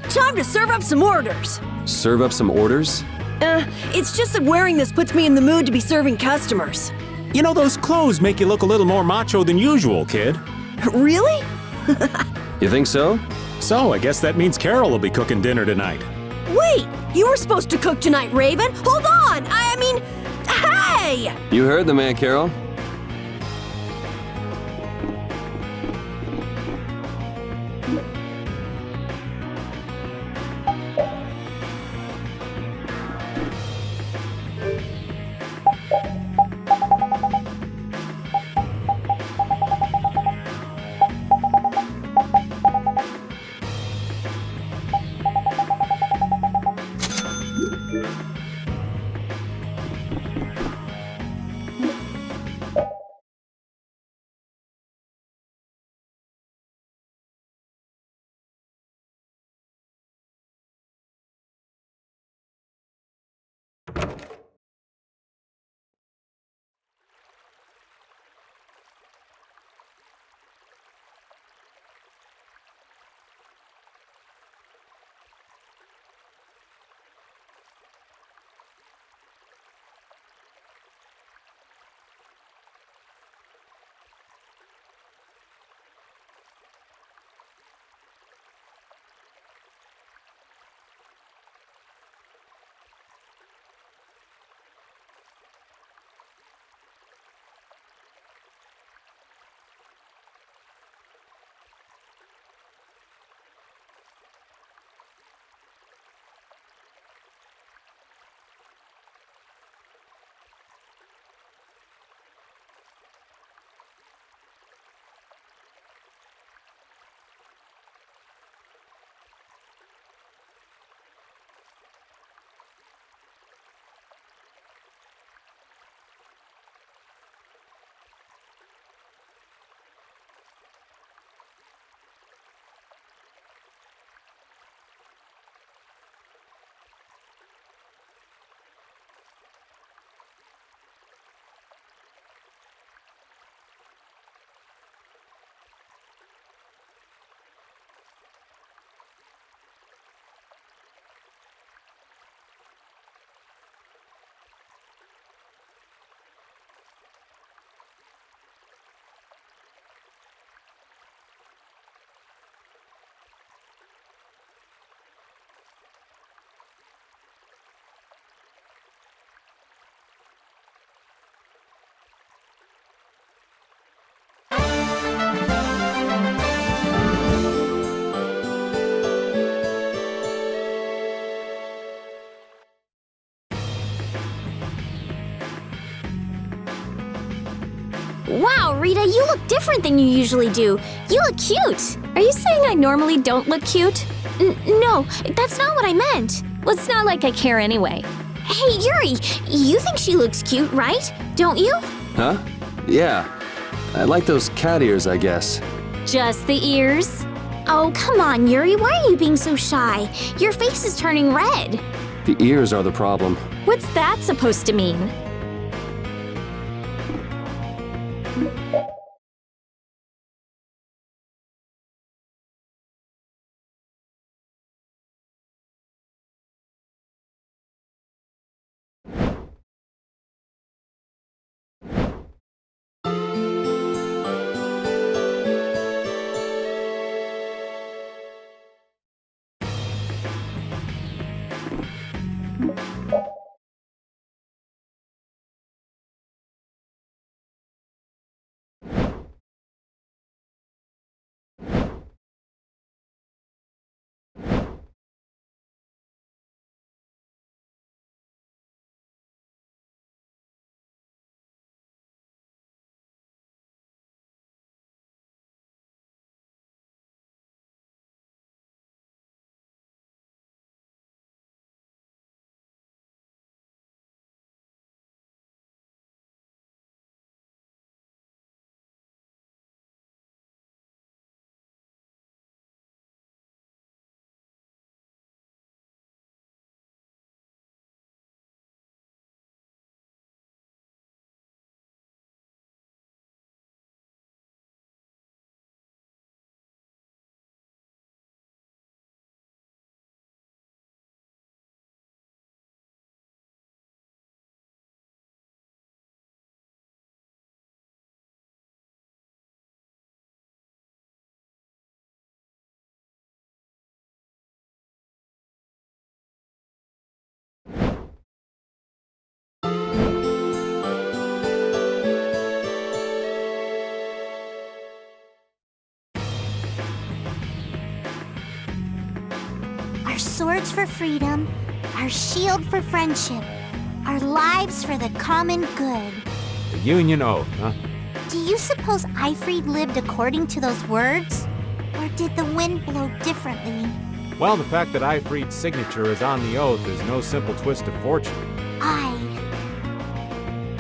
Time to serve up some orders. Serve up some orders? It's just that wearing this puts me in the mood to be serving customers. You know, those clothes make you look a little more macho than usual, kid. Really? You think so? So, I guess that means Carol will be cooking dinner tonight. Wait! You were supposed to cook tonight, Raven! Hold on! I mean, hey! You heard the man, Carol. Wow, Rita, you look different than you usually do. You look cute. Are you saying I normally don't look cute? No, that's not what I meant. Well, it's not like I care anyway. Hey, Yuri, you think she looks cute, right? Don't you? Huh? Yeah. I like those cat ears, I guess. Just the ears? Oh, come on, Yuri, why are you being so shy? Your face is turning red. The ears are the problem. What's that supposed to mean? swords for freedom, our shield for friendship, our lives for the common good. The Union Oath, huh? Do you suppose Eifried lived according to those words? Or did the wind blow differently? Well, the fact that Eifried's signature is on the oath is no simple twist of fortune.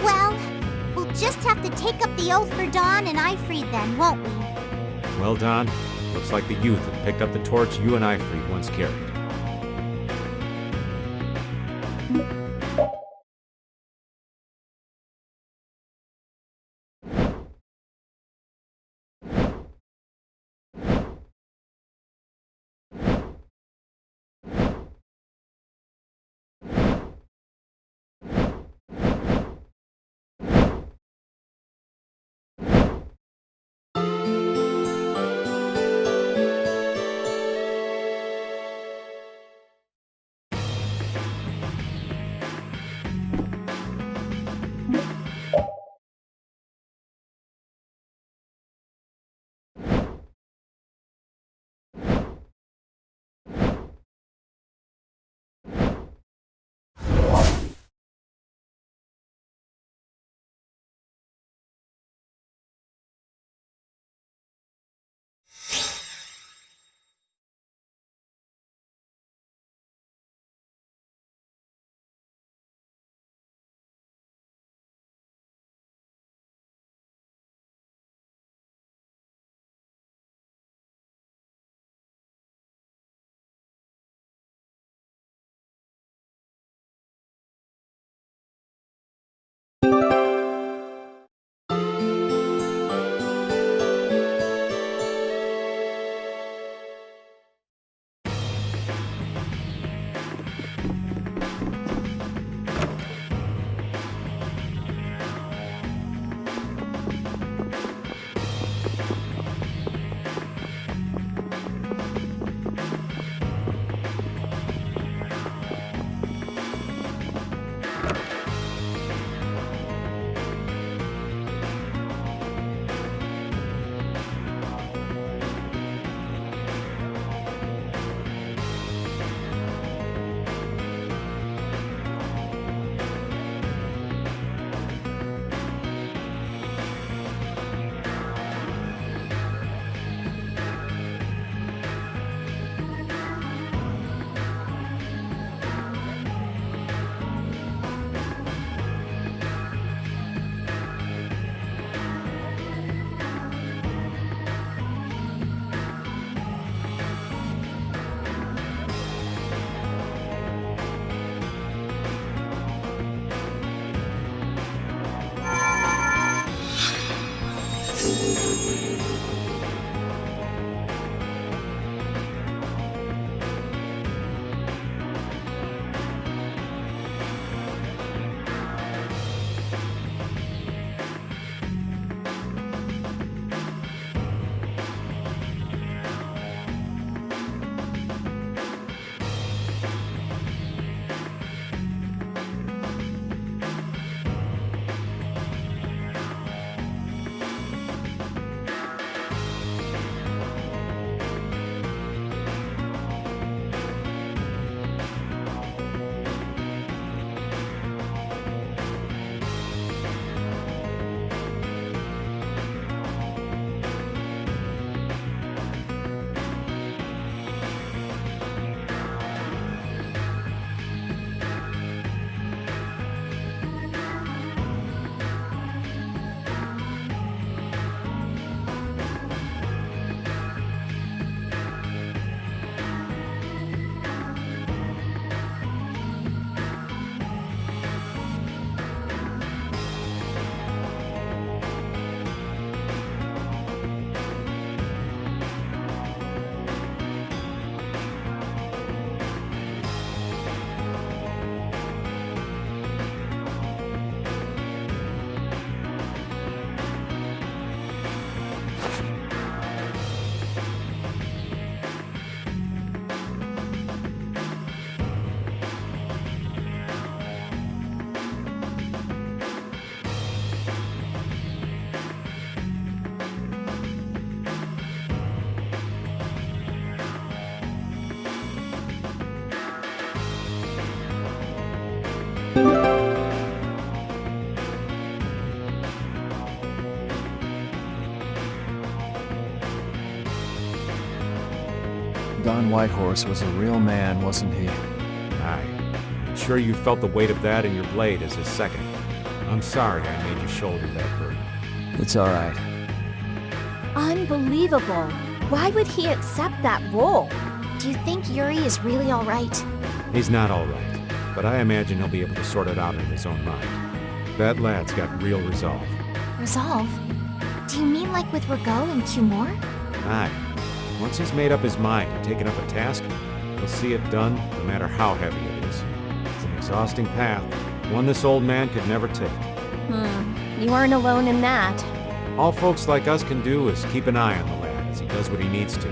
Well, we'll just have to take up the oath for Dawn and Eifried then, won't we? Well, Don, looks like the youth have picked up the torch you and Eifried once carried. on Whitehorse was a real man, wasn't he? Aye. I'm sure you felt the weight of that in your blade as his second. I'm sorry I made you shoulder that burden. It's all right. Unbelievable. Why would he accept that role? Do you think Yuri is really all right? He's not all right, but I imagine he'll be able to sort it out in his own mind. That lad's got real resolve. Resolve? Do you mean like with Rago and Cumore? Aye. Once he's made up his mind and taken up a task, he'll see it done no matter how heavy it is. It's an exhausting path, one this old man could never take. You aren't alone in that. All folks like us can do is keep an eye on the lad as he does what he needs to.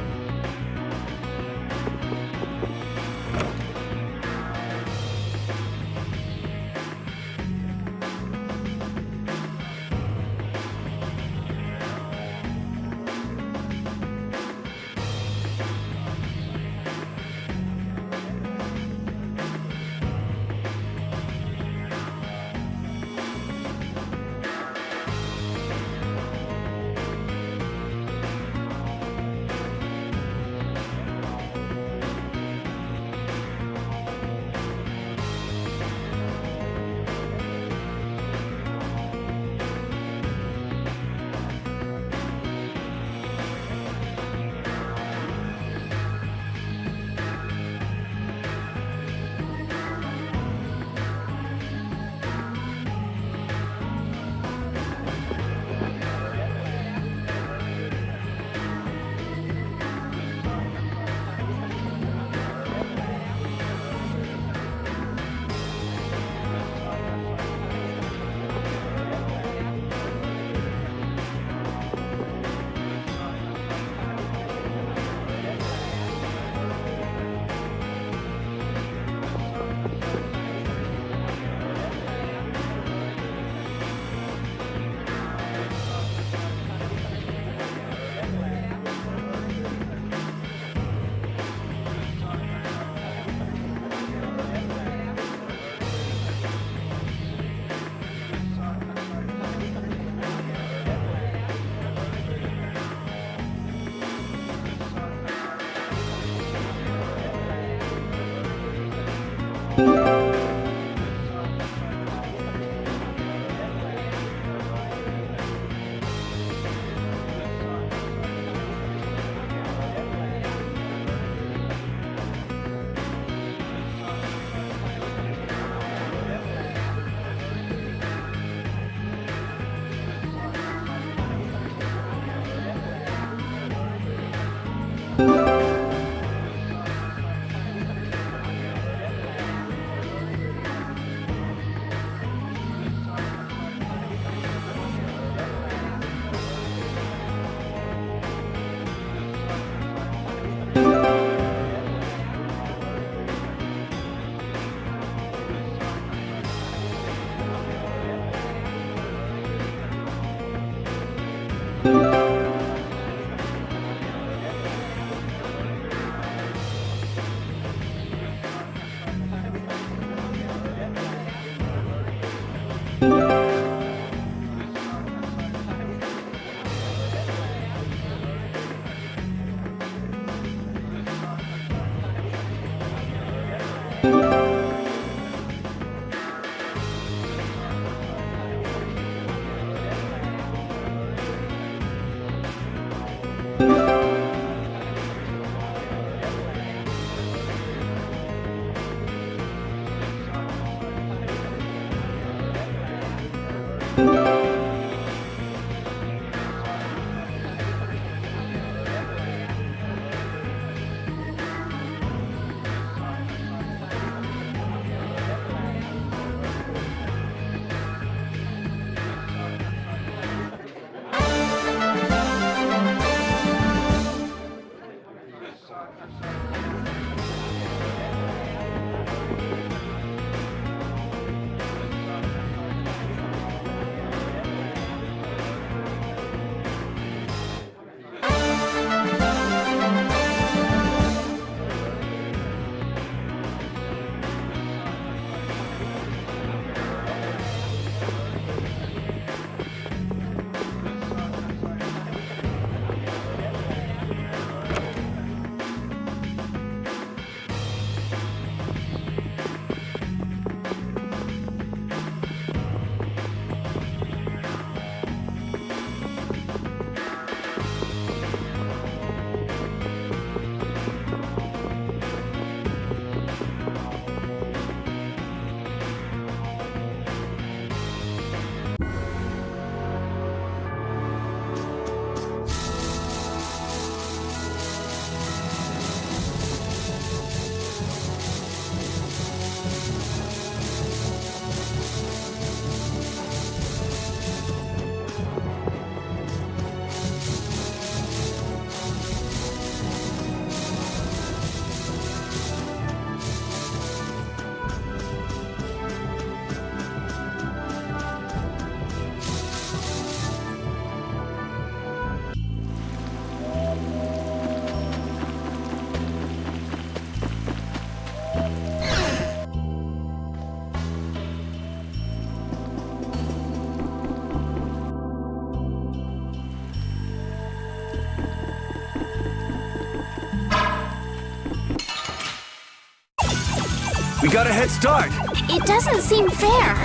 We got a head start! It doesn't seem fair.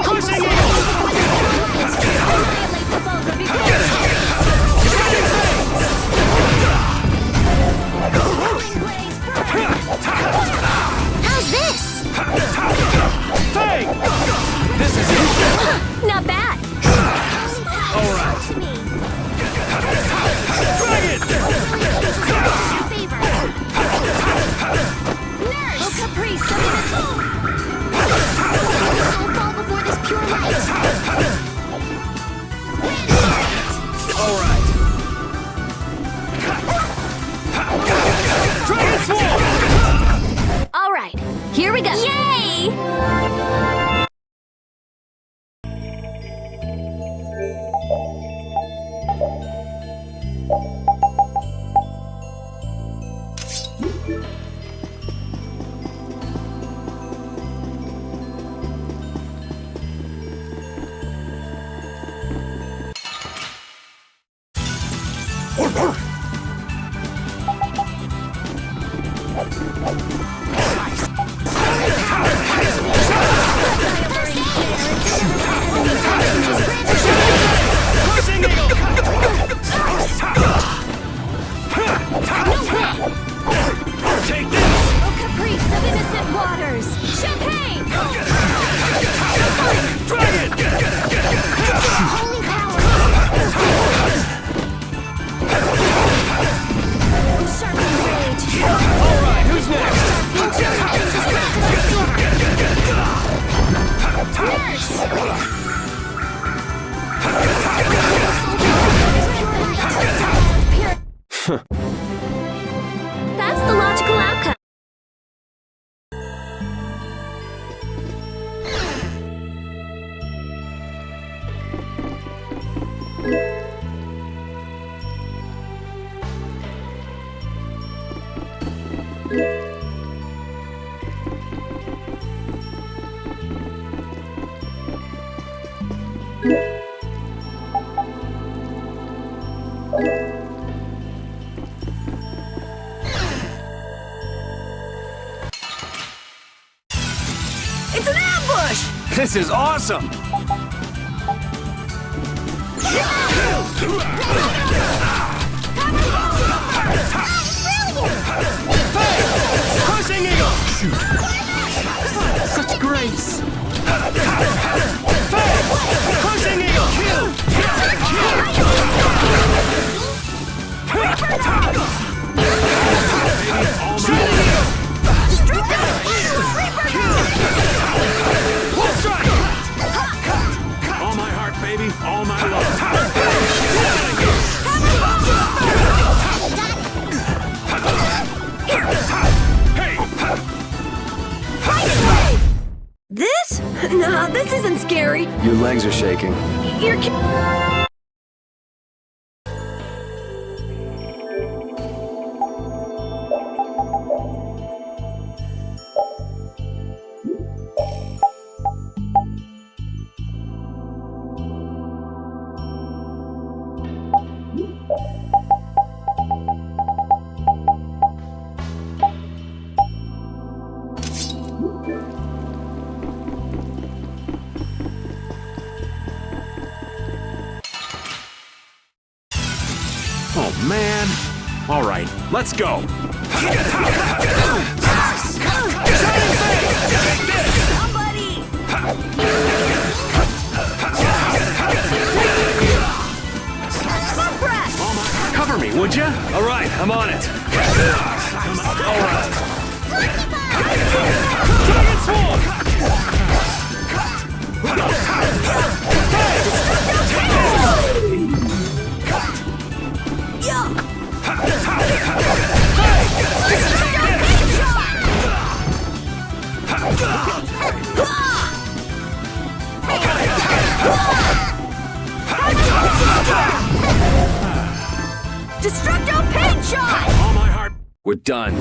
Pushing it! How's this? Hey! This is it! Not bad. Alright. Dragon! Oh, Caprice, soul fall before this pure light. Alright. Dragon Swarm! All right, here we go. Yay! Take this! Oh, Caprice of innocent waters. Champagne! Dragon! Holy power! Sharpened rage. Alright, who's next? That's the logical outcome. It's an ambush! This is awesome! Crushing Eagle! Such grace! Crushing Eagle! All my heart, baby. All my love. This? Nah, this isn't scary. Your legs are shaking. You're Oh, man. All right, let's go. somebody! Cover me, would ya? Alright, I'm on it. Alright. Dragon Swarm! Destructo paint shot! All my heart. We're done.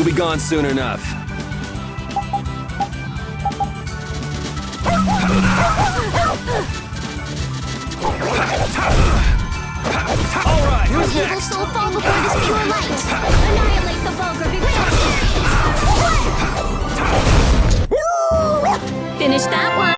You'll be gone soon enough. All right, who's Evil next? soul fall before this pure light. Annihilate the vulgar before. Finish that one.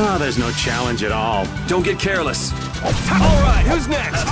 Oh, there's no challenge at all. Don't get careless. All right, who's next?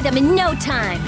destroy them in no time.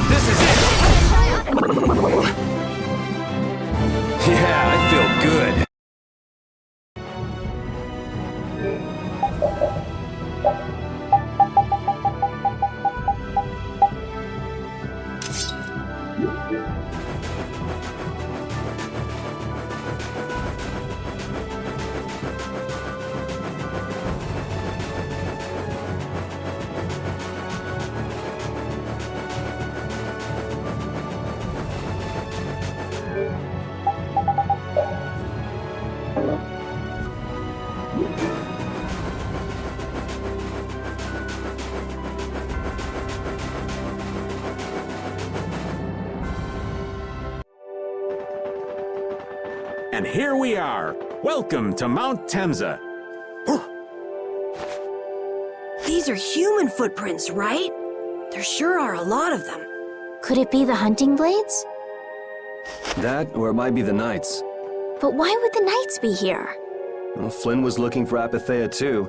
This is it! Yeah, I feel good. And here we are. Welcome to Mount Temza. These are human footprints, right? There sure are a lot of them. Could it be the hunting blades? That, or it might be the Knights. But why would the knights be here? Well, Flynn was looking for Apatheia too.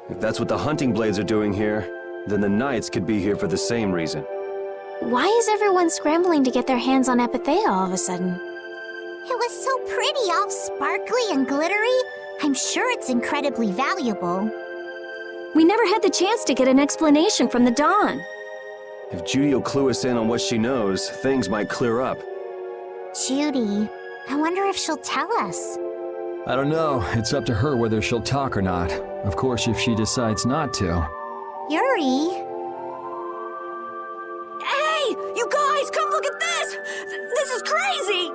If that's what the hunting blades are doing here, then the Knights could be here for the same reason. Why is everyone scrambling to get their hands on Apatheia all of a sudden? It was so pretty, all sparkly and glittery. I'm sure it's incredibly valuable. We never had the chance to get an explanation from the Dawn. If Judy will clue us in on what she knows, things might clear up. Judy, I wonder if she'll tell us. I don't know. It's up to her whether she'll talk or not. Of course, if she decides not to. Yuri? Hey, you guys, come look at this! This is crazy!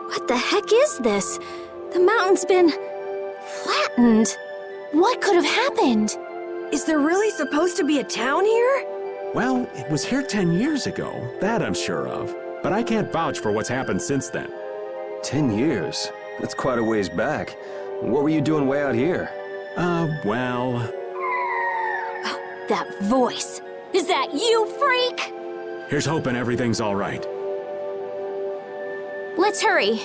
What the heck is this? The mountain's been flattened. What could have happened? Is there really supposed to be a town here? Well, it was here 10 years ago. That I'm sure of. But I can't vouch for what's happened since then. 10 years? That's quite a ways back. What were you doing way out here? Well... That voice. Is that you, freak? Here's hoping everything's all right. Let's hurry.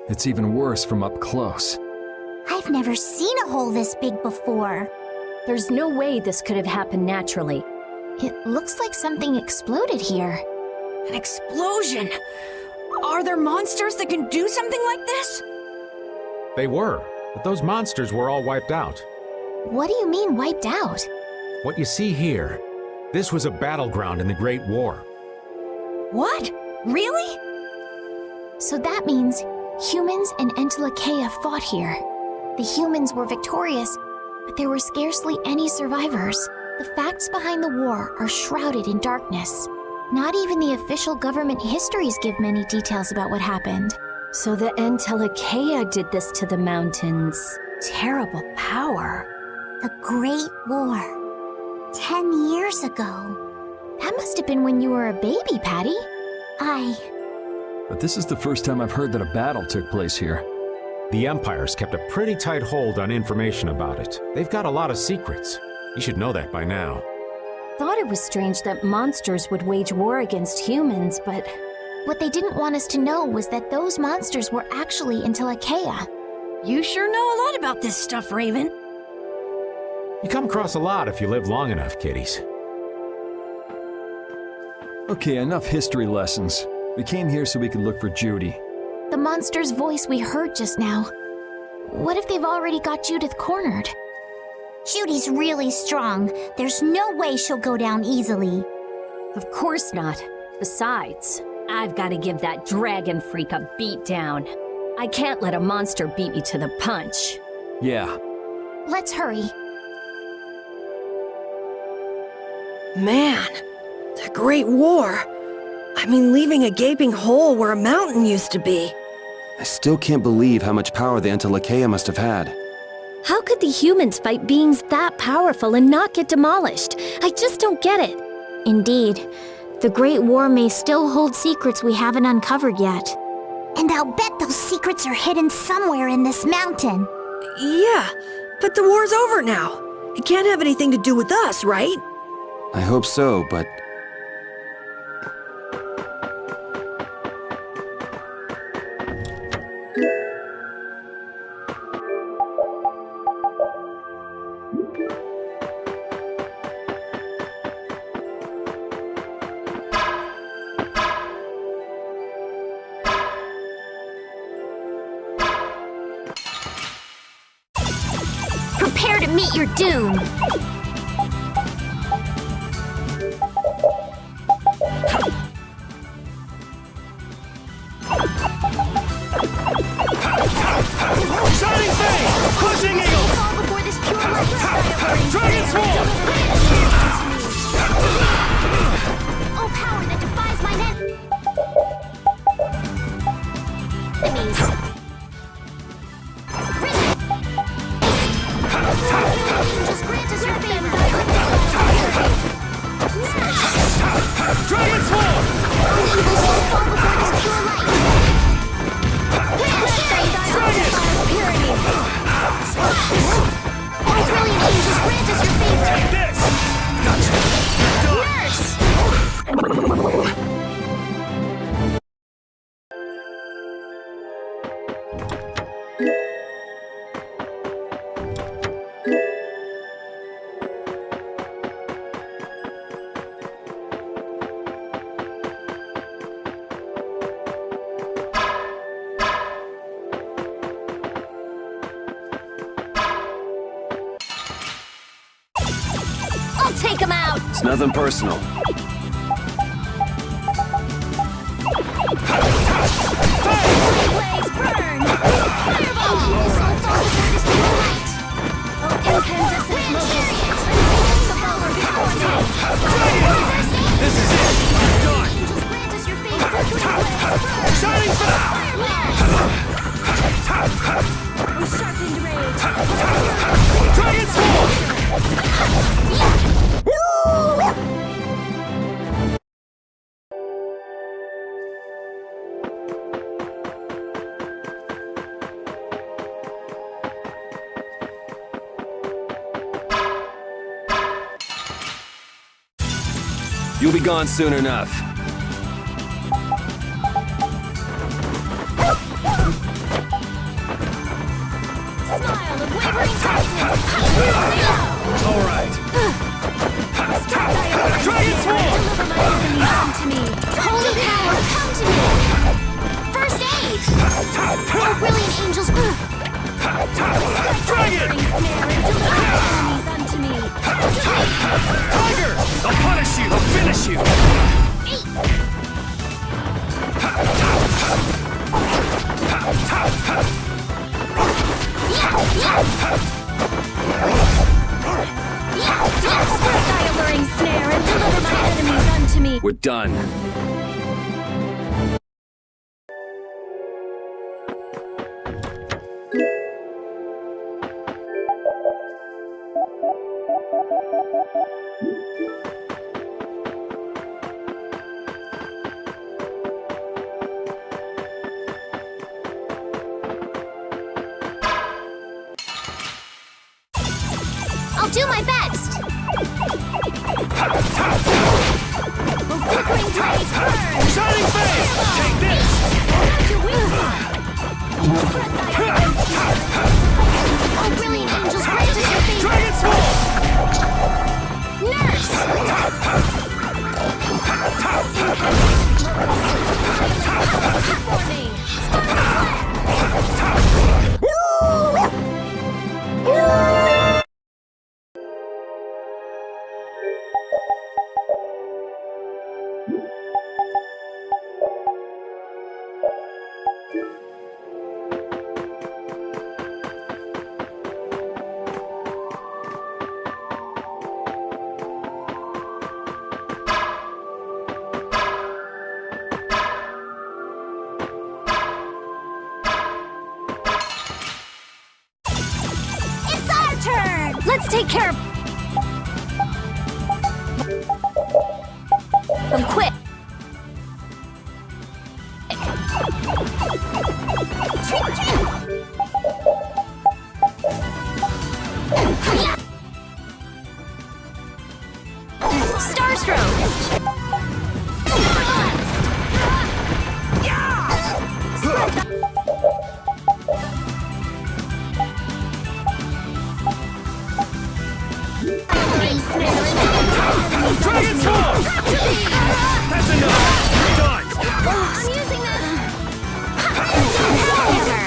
It's even worse from up close. I've never seen a hole this big before. There's no way this could have happened naturally. It looks like something exploded here. An explosion! Are there monsters that can do something like this? They were, but those monsters were all wiped out. What do you mean wiped out? What you see here, this was a battleground in the Great War. What? Really? So that means humans and Entelekea fought here. The humans were victorious, but there were scarcely any survivors. The facts behind the war are shrouded in darkness. Not even the official government histories give many details about what happened. So the Entelekea did this to the mountains. Terrible power. The Great War. 10 years ago. That must have been when you were a baby, Patty. But this is the first time I've heard that a battle took place here. The Empire's kept a pretty tight hold on information about it. They've got a lot of secrets. You should know that by now. Thought it was strange that monsters would wage war against humans, but what they didn't want us to know was that those monsters were actually Entelekea. You sure know a lot about this stuff, Raven. You come across a lot if you live long enough, kiddies. Okay, enough history lessons. We came here so we could look for Judy. The monster's voice we heard just now. What if they've already got Judith cornered? Judy's really strong. There's no way she'll go down easily. Of course not. Besides, I've got to give that dragon freak a beat down. I can't let a monster beat me to the punch. Yeah. Let's hurry. Man, the Great War. I mean, leaving a gaping hole where a mountain used to be. I still can't believe how much power the Antilocheia must have had. How could the humans fight beings that powerful and not get demolished? I just don't get it. Indeed. The Great War may still hold secrets we haven't uncovered yet. And I'll bet those secrets are hidden somewhere in this mountain. Yeah, but the war's over now. It can't have anything to do with us, right? I hope so, but... Prepare to meet your doom! Shining Fang! Pushing Eagle! Fall before this pure light! Dragon Swarm! Oh, power that defies my enemies! Just grant us your favor! Dragon Swarm! Evil soul fall before this pure light! Purity! Oh, brilliant angels, grant us your favor! Take this! Nurse! I'll take him out! It's nothing personal. Blaze, burn! Fireball! Evil soul fall before this pure light! Oh, incandescent locust! The power before me! This is it! Done! Angels, grant us your favor! Blaze, burn! Shining Fang! With sharpened rage! Dragon Swarm! You'll be gone soon enough. Smile of wavering tightness! All right. Dragon Swarm! Deliver my enemies unto me! Holy power, come to me! First aid! Oh, brilliant angels! Dragon! Snare and deliver my enemies unto me! Tiger! I'll punish you! I'll finish you! Strike thy alluring snare and deliver my enemies unto me! We're done. I'll do my best! Oh, flickering blaze, burn! Shining Fang! Take this! Without your wings on! Spread thy alluring snare. Oh, brilliant angels, grant us your favor! Dragon Swarm! Nurse! Warning! It's our turn! Let's take care of them quick. Starstroke! Dragon Swarm! That's enough! Done! I'm using this!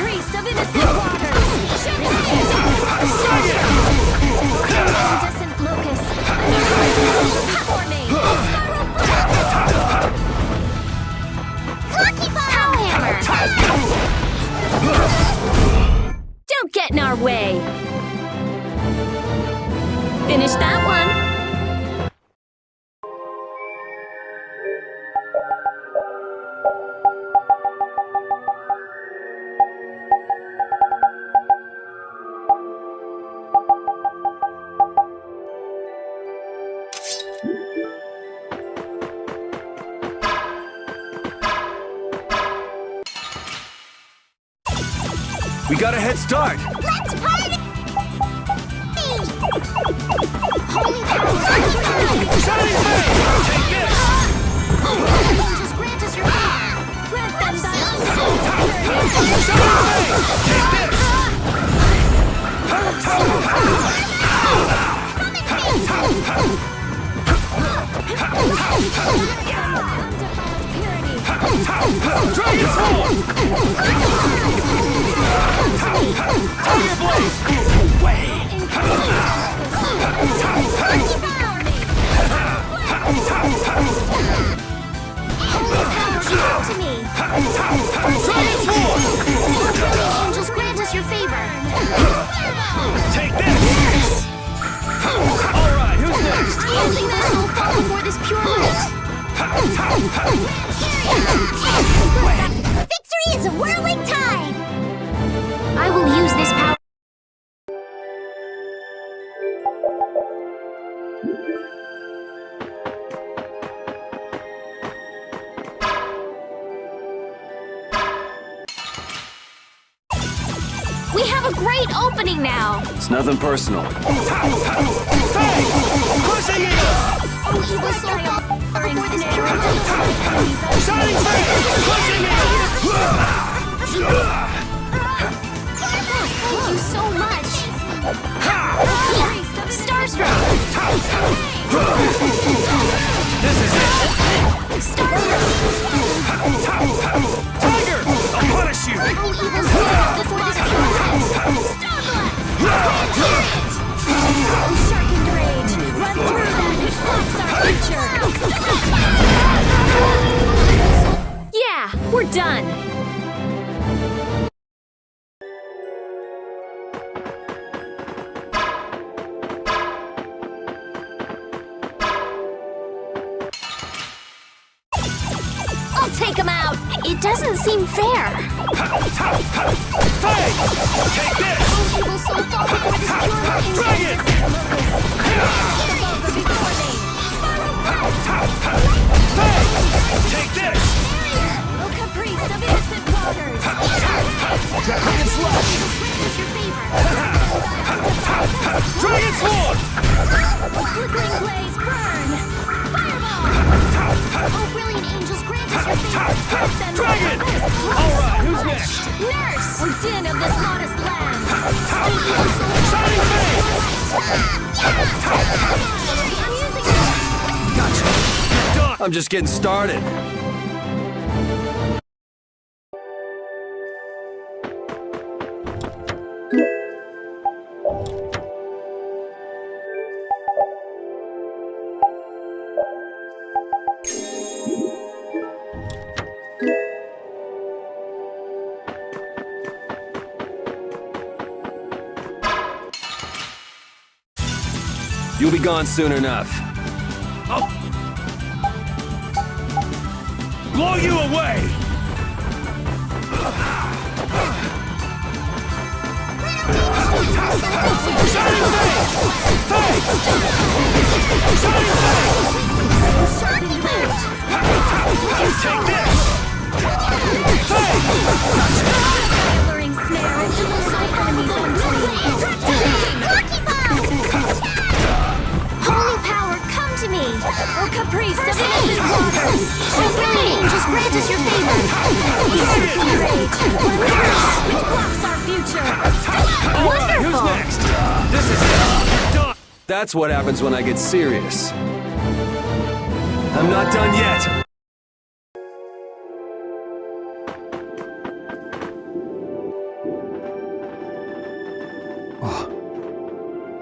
Priest of innocent waters! Incandescent locust! Warning! Lucky Ball! Hammer! Don't get in our way! Finish that one! We got a head start! Let's party! Holy power! Shining Flame! Take this! Angels grant us your power! Grant them thy unseen Shining Flame! Take this! Dragon Swarm! Tiger Blade! Away! to me! Dragon Swarm! Angels grant us your favor! Take this! Alright, who's next? Using this will fall before this pure light! Victory is a whirling tide! I will use this power. We have a great opening now! It's nothing personal. Fang! Crushing Eagle! Oh, evil soul fall before this pure light! Shining Flame! Crushing Eagle! Thank you so much! Starstroke! This is it! Starstroke! Tiger! I'll punish you! Oh, evil soul before this pure light! Oh, sharkened rage! Run through that which blocks our future! Yeah, we're done! I'll take him out! It doesn't seem fair! Fang! Take this! Oh, evil soul fall before this pure light! Dragon! Fang! Take this! Oh, caprice of innocent waters! Dragon Slash! Witness your favor! Dragon Swarm! Flickering blaze, burn! Fireball! Oh, brilliant angels, grant us your favor! Help them! Dragon! Alright, who's next? Nurse! Or din of this modest land! Shining Flame! I'm just getting started. You'll be gone soon enough. Oh. Blow you away! Shining Face! Face! Shining Face! Take this! Face! Luring snare into the sight enemies Holy power, come to me! O caprice of innocent waters! O brilliant angels grant us your favor! Rage! It blocks our future! Alright, who's next? This is it! Done! That's what happens when I get serious. I'm not done yet.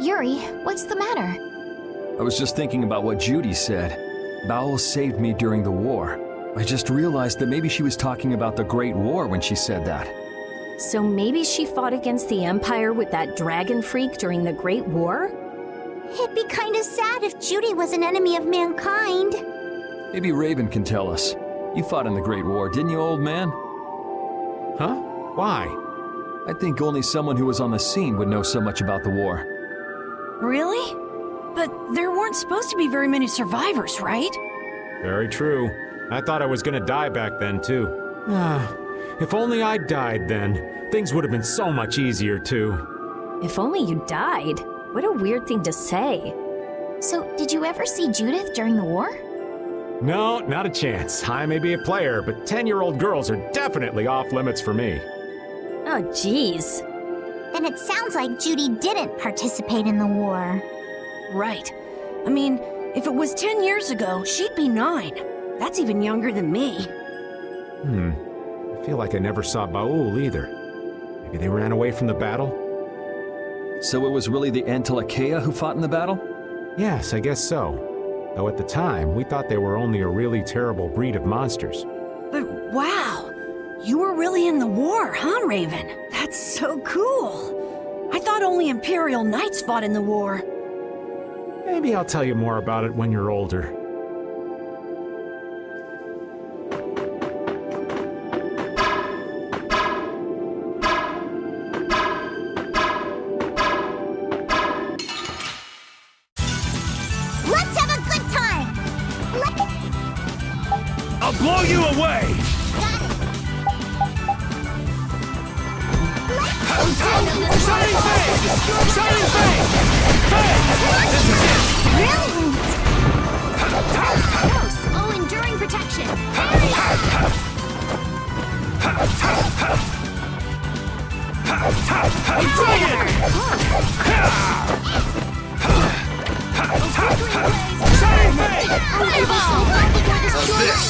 Yuri, what's the matter? I was just thinking about what Judy said. Bowel saved me during the war. I just realized that maybe she was talking about the Great War when she said that. So maybe she fought against the Empire with that dragon freak during the Great War? It'd be kind of sad if Judy was an enemy of mankind. Maybe Raven can tell us. You fought in the Great War, didn't you, old man? Huh? Why? I think only someone who was on the scene would know so much about the war. Really? But there weren't supposed to be very many survivors, right? Very true. I thought I was gonna die back then, too. If only I died then, things would have been so much easier, too. If only you died. What a weird thing to say. So, did you ever see Judith during the war? No, not a chance. I may be a player, but 10-year-old girls are definitely off limits for me. Oh, jeez. Then it sounds like Judy didn't participate in the war. Right. I mean, if it was 10 years ago, she'd be 9. That's even younger than me. I feel like I never saw Baul either. Maybe they ran away from the battle? So it was really the Antilocheia who fought in the battle? Yes, I guess so. Though at the time, we thought they were only a really terrible breed of monsters. But wow! You were really in the war, huh, Raven? That's so cool! I thought only Imperial Knights fought in the war. Maybe I'll tell you more about it when you're older. Let's have a good time! I'll blow you away! Shining Face! Shining Face! Face! This is it! Brilliant! Close! Oh, enduring protection! Dragon! Shining Face! Fireball! How's this?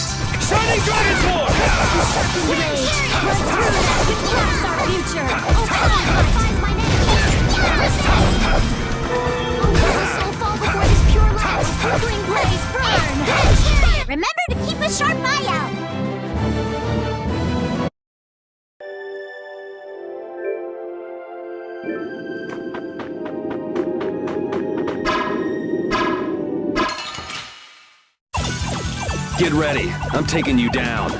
Shining Dragon Sword! Rage! Run through that! It blocks our future! Oh, God! Purifies my name! Oh, let our soul fall before this pure light! Flickering blaze, burn! Remember to keep a sharp eye out! Get ready. I'm taking you down.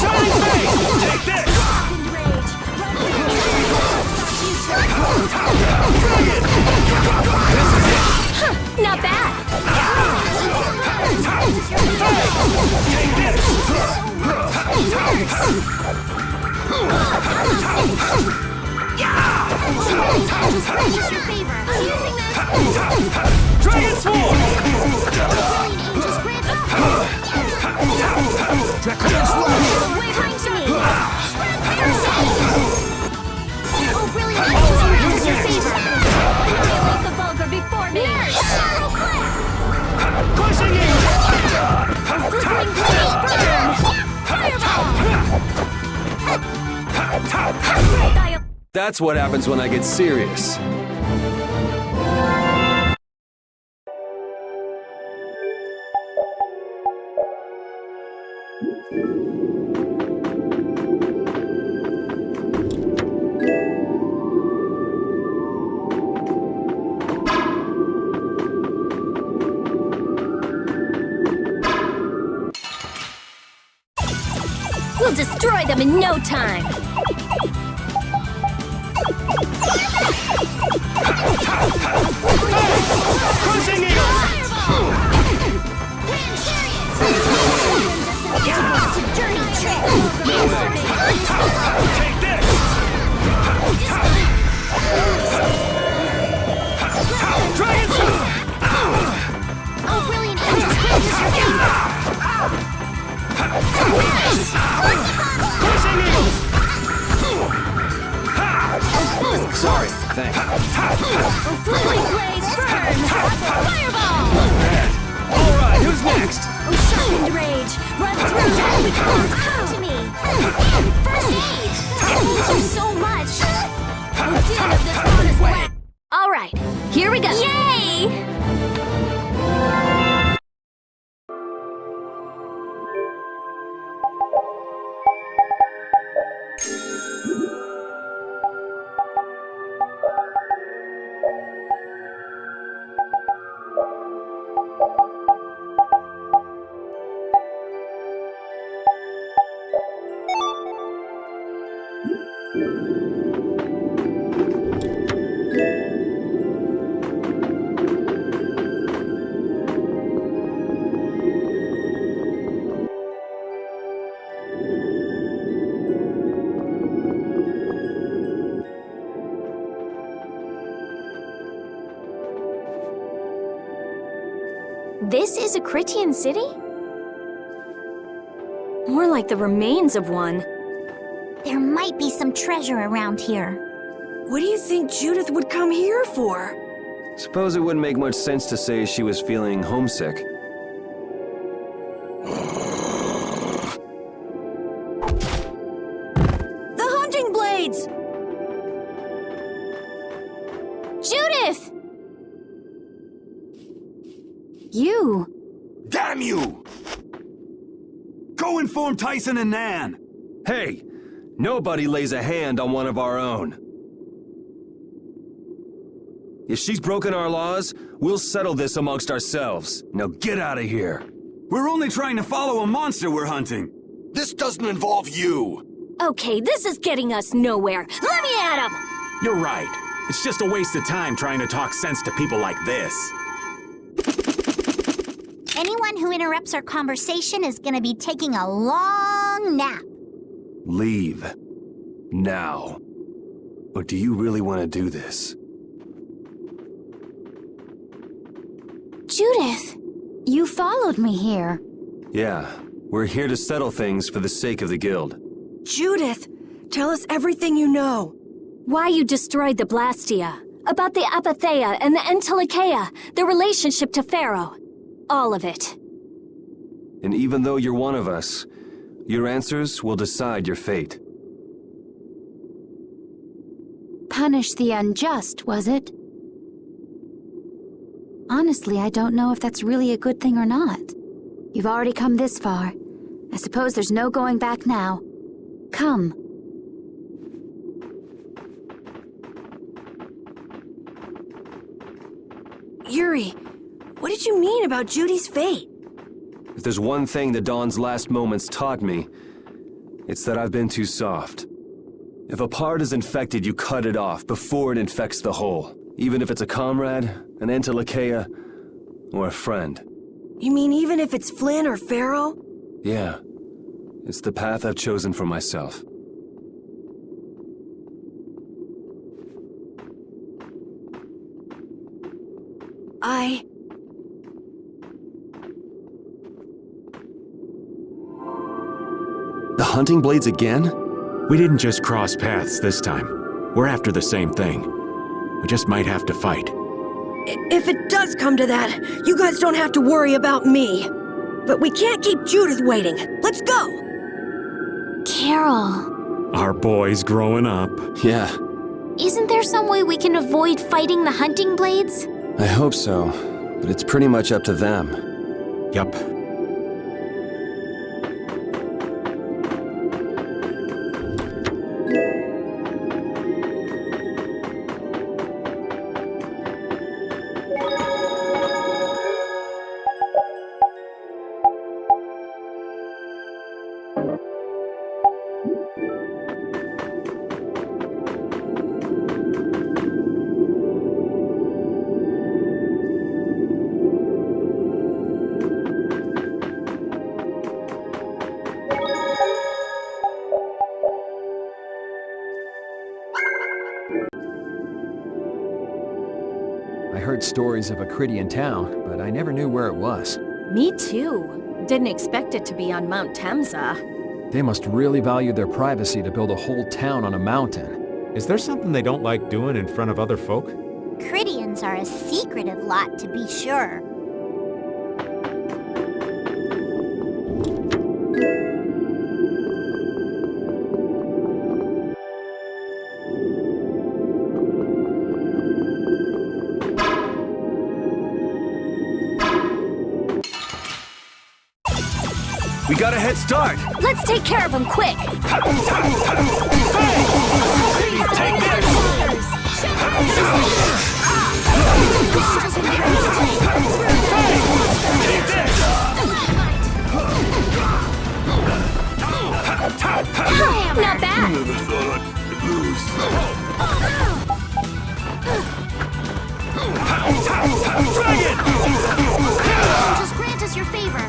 Shining Face! Take this! Not bad. Take this! Dragon Sword! Draconian Slash! Behind me! Spread fiercely! Oh, brilliant! Just your favor! Annihilate the vulgar before me! Shadow Flare! Crushing it! Flickering blaze burn! Fireball! That's what happens when I get serious. We'll destroy them in no time. Crushing it! Grand Chariot! Dirty trick! Take this! Dragon Sword! Oh, brilliant! Just your favor! Crushing it! Sorry, thanks. Flickering blaze burn! Fireball! All right, who's next? Oh, sharpened rage! Run through! Come to me! First aid! Thank you so much! Oh, damn if this one is wet! All right, here we go. Yay! This is a Critian city? More like the remains of one. There might be some treasure around here. What do you think Judith would come here for? Suppose it wouldn't make much sense to say she was feeling homesick. The hunting blades! Judith! You. Damn you! Go inform Tyson and Nan. Hey, nobody lays a hand on one of our own. If she's broken our laws, we'll settle this amongst ourselves. Now get out of here. We're only trying to follow a monster we're hunting. This doesn't involve you. Okay, this is getting us nowhere. Let me at him! You're right. It's just a waste of time trying to talk sense to people like this. Anyone who interrupts our conversation is gonna be taking a long nap. Leave. Now. Or do you really want to do this? Judith, you followed me here. Yeah, we're here to settle things for the sake of the guild. Judith, tell us everything you know. Why you destroyed the Blastia, about the Apatheia and the Entelikeia, their relationship to Pharaoh. All of it. And even though you're one of us, your answers will decide your fate. Punish the unjust, was it? Honestly, I don't know if that's really a good thing or not. You've already come this far. I suppose there's no going back now. Come. Yuri, what did you mean about Judy's fate? If there's one thing that Dawn's last moments taught me, it's that I've been too soft. If a part is infected, you cut it off before it infects the whole. Even if it's a comrade, an Entelikeia, or a friend. You mean even if it's Flynn or Pharaoh? Yeah. It's the path I've chosen for myself. hunting blades again? We didn't just cross paths this time. We're after the same thing. We just might have to fight. If it does come to that, you guys don't have to worry about me. But we can't keep Judith waiting. Let's go! Carol, Our boy's growing up. Yeah, isn't there some way we can avoid fighting the hunting blades? I hope so. But it's pretty much up to them. Yup. I heard stories of a Cridian town, but I never knew where it was. Me too. Didn't expect it to be on Mount Temza. They must really value their privacy to build a whole town on a mountain. Is there something they don't like doing in front of other folk? Cridians are a secretive lot, to be sure. We got a head start! Let's take care of him quick! Take this! Take this! Not bad! Dragon! Just grant us your favor.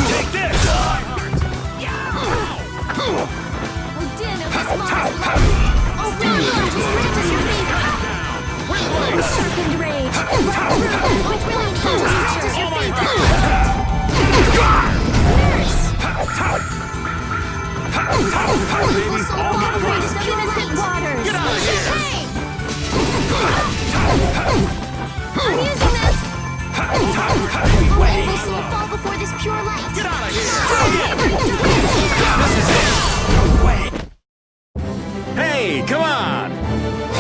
Take this! Odin of this monster. Oh, really? Just grant us your favor. Serpent rage. Oh, really? Just grant us your favor. We'll so fall for this innocent waters. Get out of here! Hey! I'm using this! We'll soon fall before this pure light! Get out of here! This is it! Hey, come on!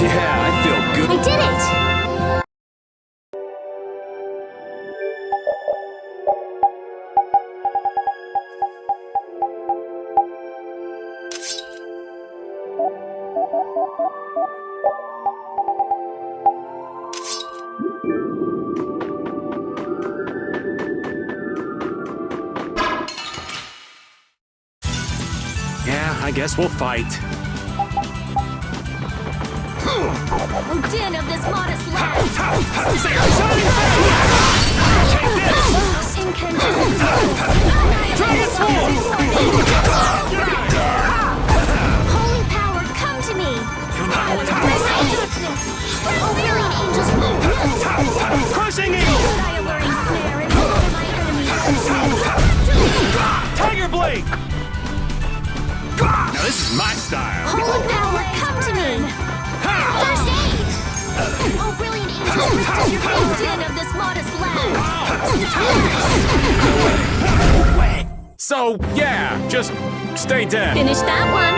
Yeah, I feel good. I did it! Yeah, I guess we'll fight. Odin of this modest land! Incandescent Dragon Sword! Holy power, come to me! Darkness! Alien angels rule! Crushing Put Eagle! I alluring snare and deliver my enemies! Tiger Blade! Now this is my style! Holy power, come to me! First aid! Oh, brilliant angels, lift us your Odin of this modest land! So, yeah, just stay dead. Finish that one!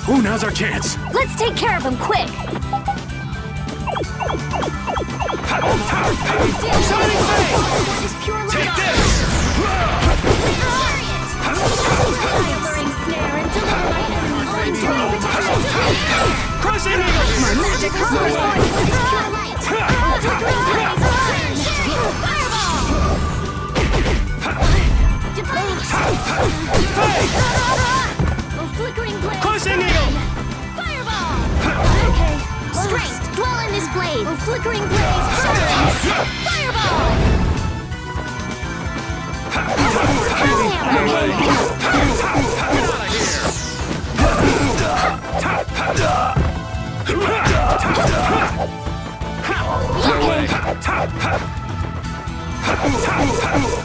Ooh, now's our chance. Let's take care of him quick! This pure light! Take this! Alluring snare and deliver my enemies into my protection! Crushing eagle! My magic hovers on Pure light! Flickering blaze! Fireball! Defiance! Flickering blaze! Crushing eagle! Fireball! Okay. Strength! Dwell in this blade! Flickering blaze! Shine! Fireball!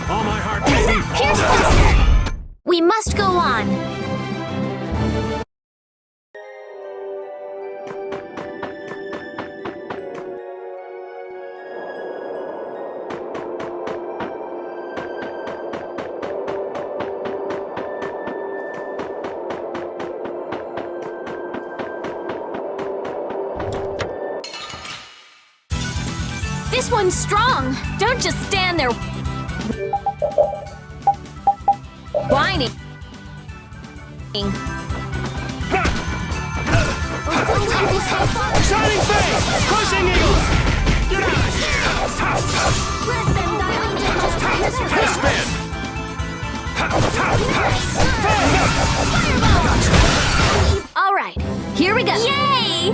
All my heart, baby! Pierce Blaster! We must go on. This one's strong. Don't just stand there whining. Shining face! Crushing eagle! Get out of here! Let them die undead! Fish spin! All right, here we go. Yay!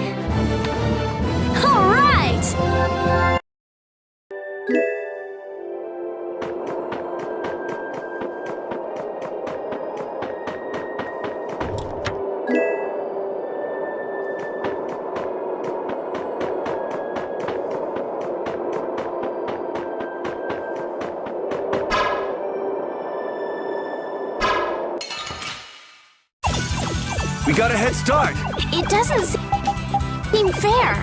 All right! We got a head start! It doesn't seem fair.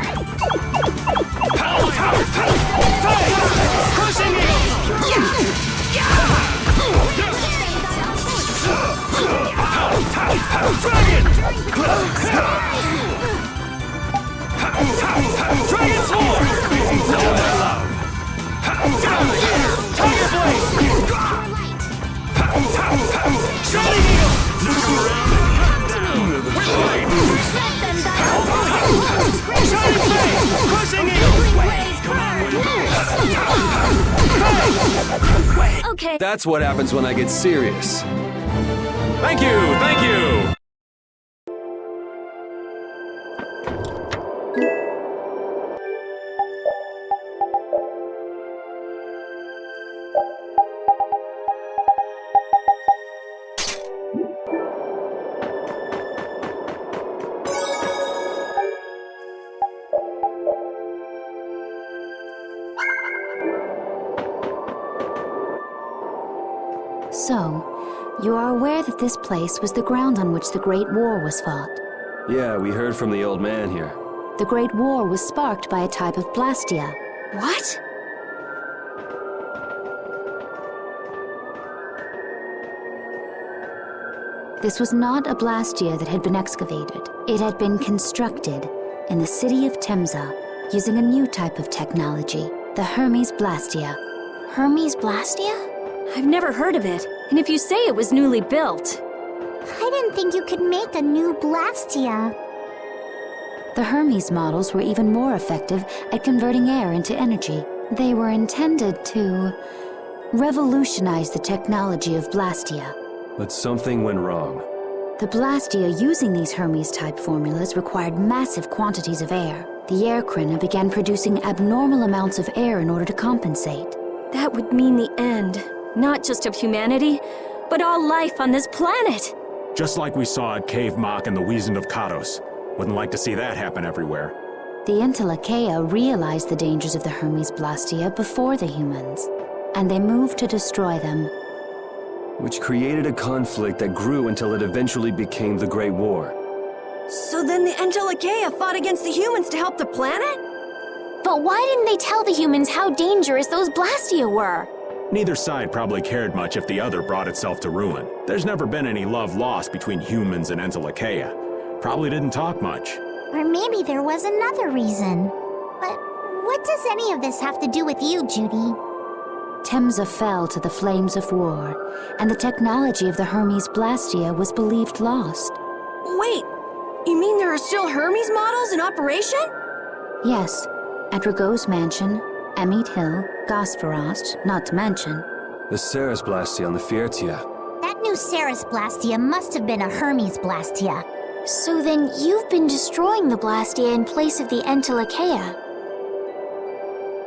Crushing eagle! Dragon! Dragon Sword! No more love! Tiger Blade! Shining Eagle! Look around and cut down! Windblade! Shining Blade! Crushing Eagle! Come on, Windblade! Okay. That's what happens when I get serious. Thank you! Thank you! So, you are aware that this place was the ground on which the Great War was fought. Yeah, we heard from the old man here. The Great War was sparked by a type of blastia. What? This was not a blastia that had been excavated. It had been constructed in the city of Temza using a new type of technology, the Hermes Blastia. Hermes Blastia? I've never heard of it. And if you say it was newly built. I didn't think you could make a new Blastia. The Hermes models were even more effective at converting air into energy. They were intended to revolutionize the technology of Blastia. But something went wrong. The Blastia using these Hermes-type formulas required massive quantities of air. The air Krina began producing abnormal amounts of air in order to compensate. That would mean the end, not just of humanity, but all life on this planet. Just like we saw at Cave Mach and the Wiesent of Kados. Wouldn't like to see that happen everywhere. The Intellicheia realized the dangers of the Hermes Blastia before the humans, and they moved to destroy them. Which created a conflict that grew until it eventually became the Great War. So then the Intellicheia fought against the humans to help the planet? But why didn't they tell the humans how dangerous those Blastia were? Neither side probably cared much if the other brought itself to ruin. There's never been any love lost between humans and Intellicheia. Probably didn't talk much. Or maybe there was another reason. But what does any of this have to do with you, Judy? Temza fell to the flames of war, and the technology of the Hermes Blastia was believed lost. Wait, You mean there are still Hermes models in operation? Yes, at Rigaud's mansion, Emmett Hill, Gosferost, not to mention. The Ceres Blastia on the Fiertia. That new Ceres Blastia must have been a Hermes Blastia. So then you've been destroying the Blastia in place of the Entelechea.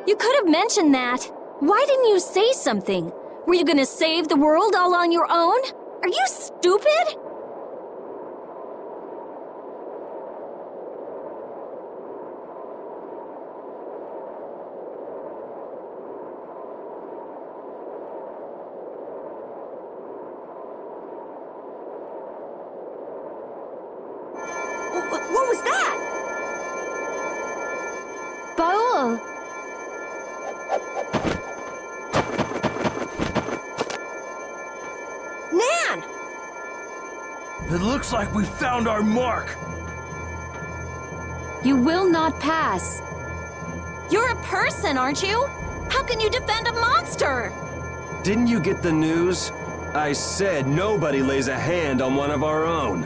You could have mentioned that. Why didn't you say something? Were you gonna save the world all on your own? Are you stupid? What was that? Baul! Nan! It looks like we found our mark. You will not pass. You're a person, aren't you? How can you defend a monster? Didn't you get the news? I said nobody lays a hand on one of our own.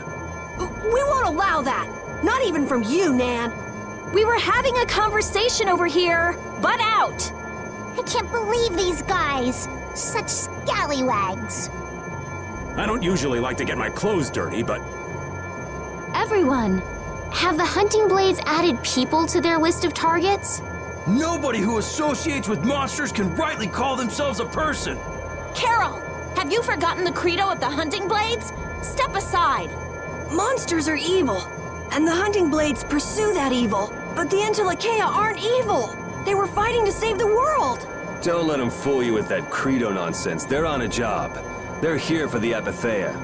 We won't allow that. Not even from you, Nan. We were having a conversation over here. Butt out! I can't believe these guys. Such scallywags. I don't usually like to get my clothes dirty, but Everyone, have the hunting blades added people to their list of targets? Nobody who associates with monsters can rightly call themselves a person. Carol, have you forgotten the credo of the hunting blades? Step aside. Monsters are evil, and the hunting blades pursue that evil. But the Entelechea aren't evil. They were fighting to save the world. Don't let them fool you with that credo nonsense. They're on a job. They're here for the Epithea.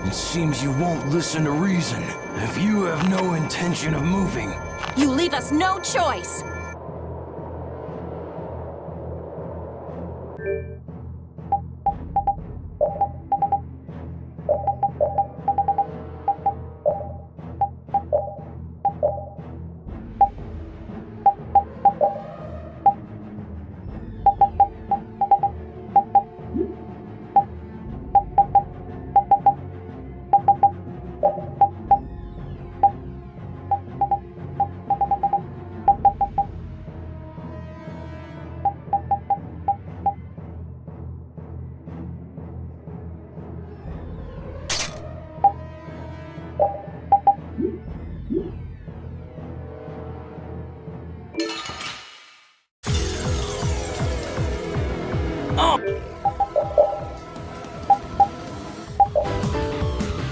It seems you won't listen to reason. If you have no intention of moving, You leave us no choice.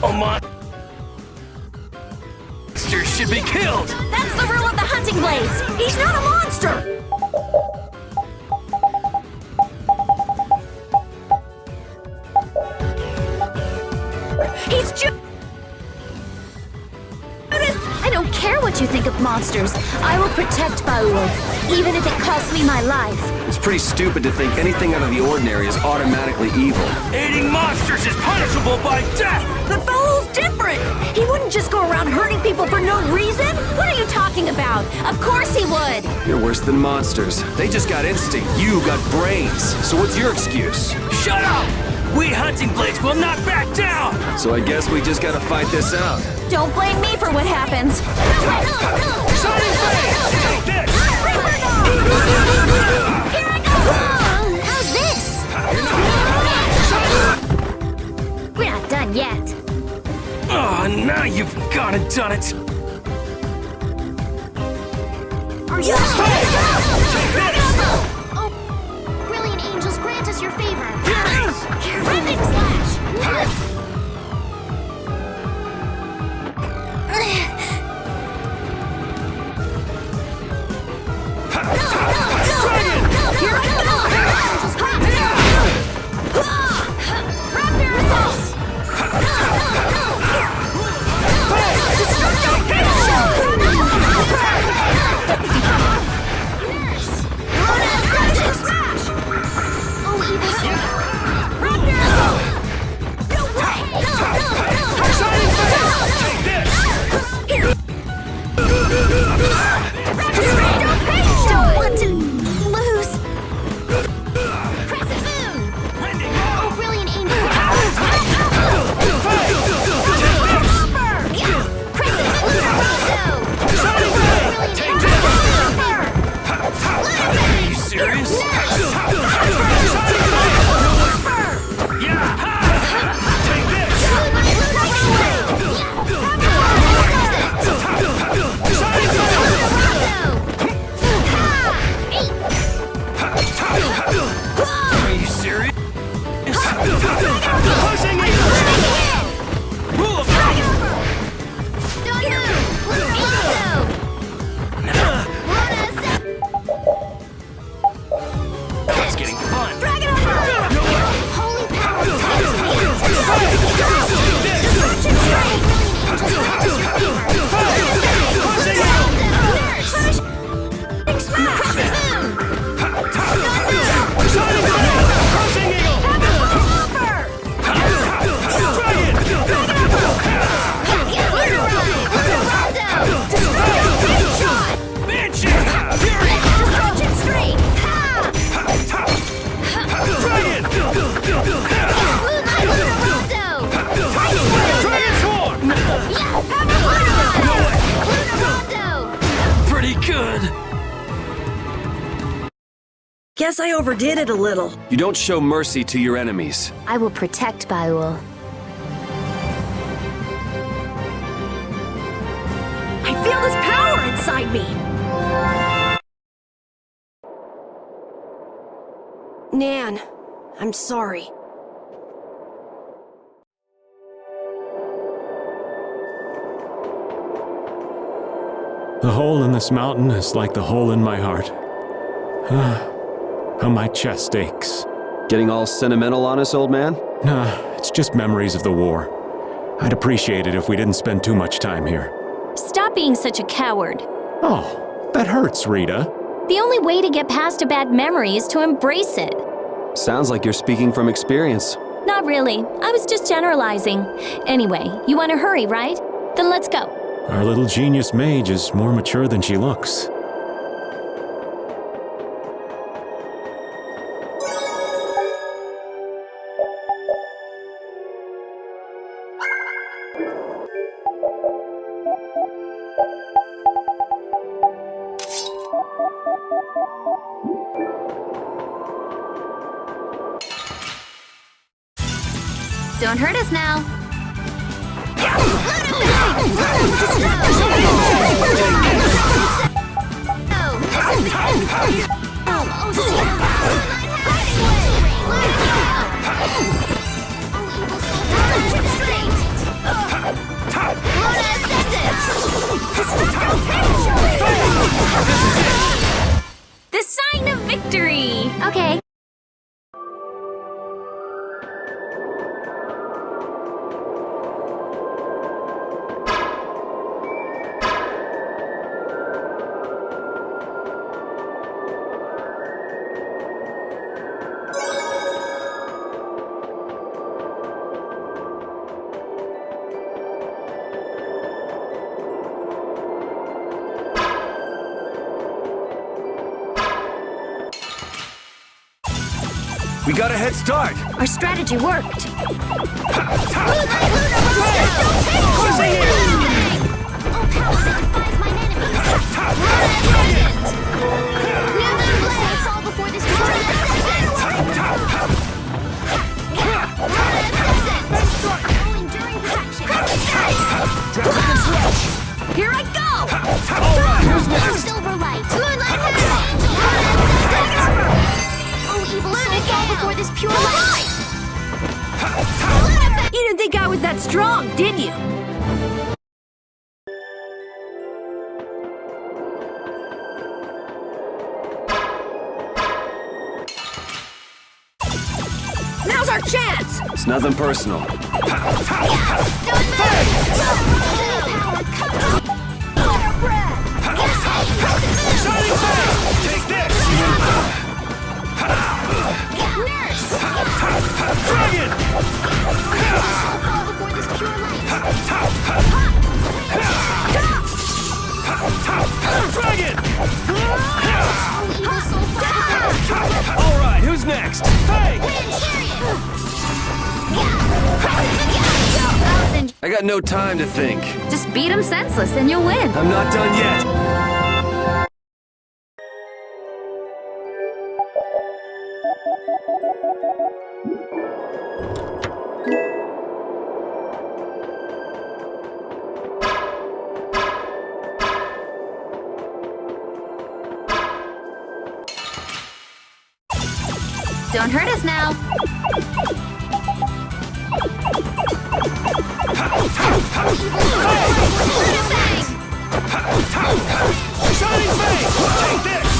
a monster should be killed. That's the rule of the hunting blades. He's not a monster! He's just... I don't care what you think of monsters. I will protect Baul, even if it costs me my life. It's pretty stupid to think anything out of the ordinary is automatically evil. Aiding monsters is punishable by death. The fellow's different! He wouldn't just go around hurting people for no reason! What are you talking about? Of course he would. You're worse than monsters. They just got instinct. You got brains. So what's your excuse? Shut up! We hunting blades will not back down! So I guess we just gotta fight this out. Don't blame me for what happens. Shining Blade! Take this! Here I go! How's this? We're not done yet. Oh, now you've gone and done it! Are you... Take this! Oh, brilliant angels, grant us your favor. Furies! Slash! serious? Are you serious? It's getting fun. Holy power Pretty good. Guess I overdid it a little. You don't show mercy to your enemies. I will protect Baul. I feel this power inside me! Nan, I'm sorry. The hole in this mountain is like the hole in my heart. How my chest aches. Getting all sentimental on us, old man? Nah, it's just memories of the war. I'd appreciate it if we didn't spend too much time here. Stop being such a coward. Oh, that hurts, Rita. The only way to get past a bad memory is to embrace it. Sounds like you're speaking from experience. Not really. I was just generalizing. Anyway, you want to hurry, right? Then let's go. Our little genius mage is more mature than she looks. Don't hurt us now. The sign of victory! Okay. We got a head start! Our strategy worked. Here I go! Silver light. Oh, evil soul, fall before this pure light. You didn't think I was that strong, did you? Now's our chance! It's nothing personal. Take this! Dragon! Dragon! All right, who's next? Hey! I got no time to think. Just beat him senseless and you'll win. I'm not done yet. Don't hurt us now. Shining Fang! Take this!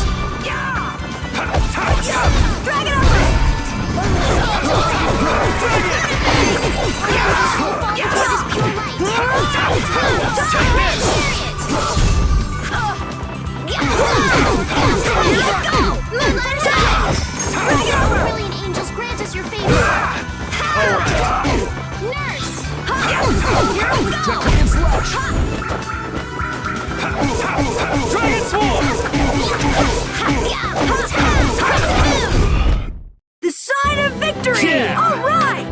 Drag it over! Brilliant angels grant us your favor. Nurse! Dragon Slash! Dragon Swarm! The sign of victory! Yeah. All right!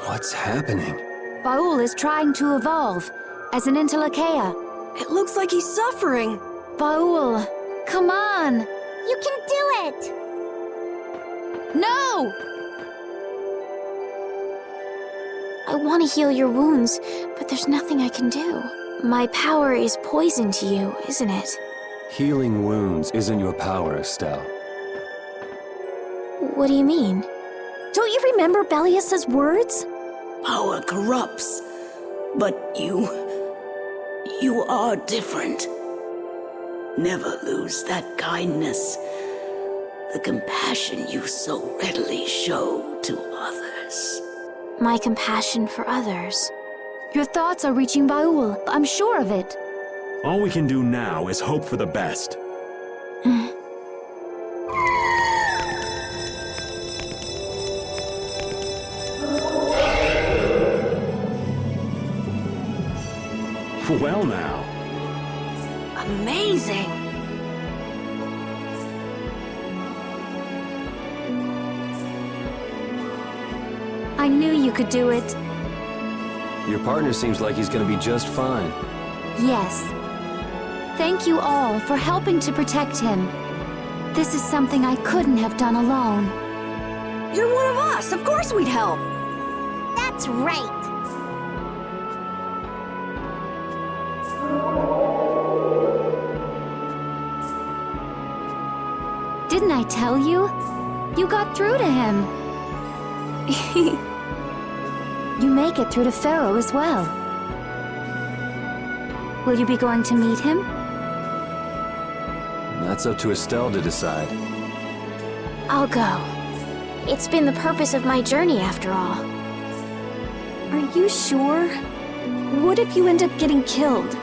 What's happening? Baul is trying to evolve as an Interlakeia. It looks like he's suffering. Baul, come on! You can do it! No! I want to heal your wounds, but there's nothing I can do. My power is poison to you, isn't it? Healing wounds isn't your power, Estelle. What do you mean? Don't you remember Bellius's words? Power corrupts, but you are different. Never lose that kindness, the compassion you so readily show to others. My compassion for others. Your thoughts are reaching Baul. I'm sure of it. All we can do now is hope for the best. Well now. Amazing! I knew you could do it. Your partner seems like he's gonna be just fine. Yes. Thank you all for helping to protect him. This is something I couldn't have done alone. You're one of us! Of course we'd help! That's right! Didn't I tell you? You got through to him. You make it through to Pharaoh as well. Will you be going to meet him? That's up to Estelle to decide. I'll go. It's been the purpose of my journey after all. Are you sure? What if you end up getting killed?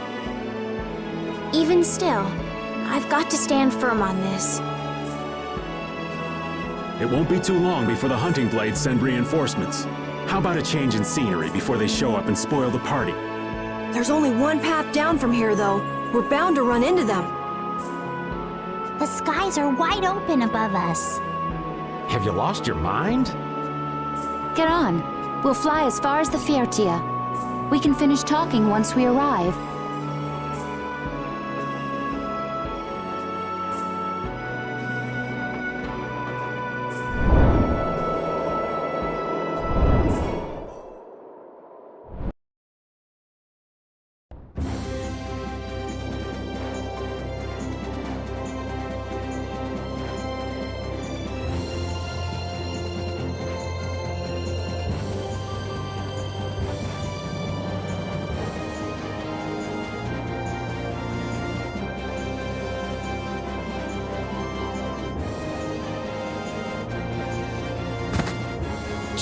Even still, I've got to stand firm on this. It won't be too long before the hunting blades send reinforcements. How about a change in scenery before they show up and spoil the party? There's only one path down from here, though. We're bound to run into them. The skies are wide open above us. Have you lost your mind? Get on. We'll fly as far as the Fiertia. We can finish talking once we arrive.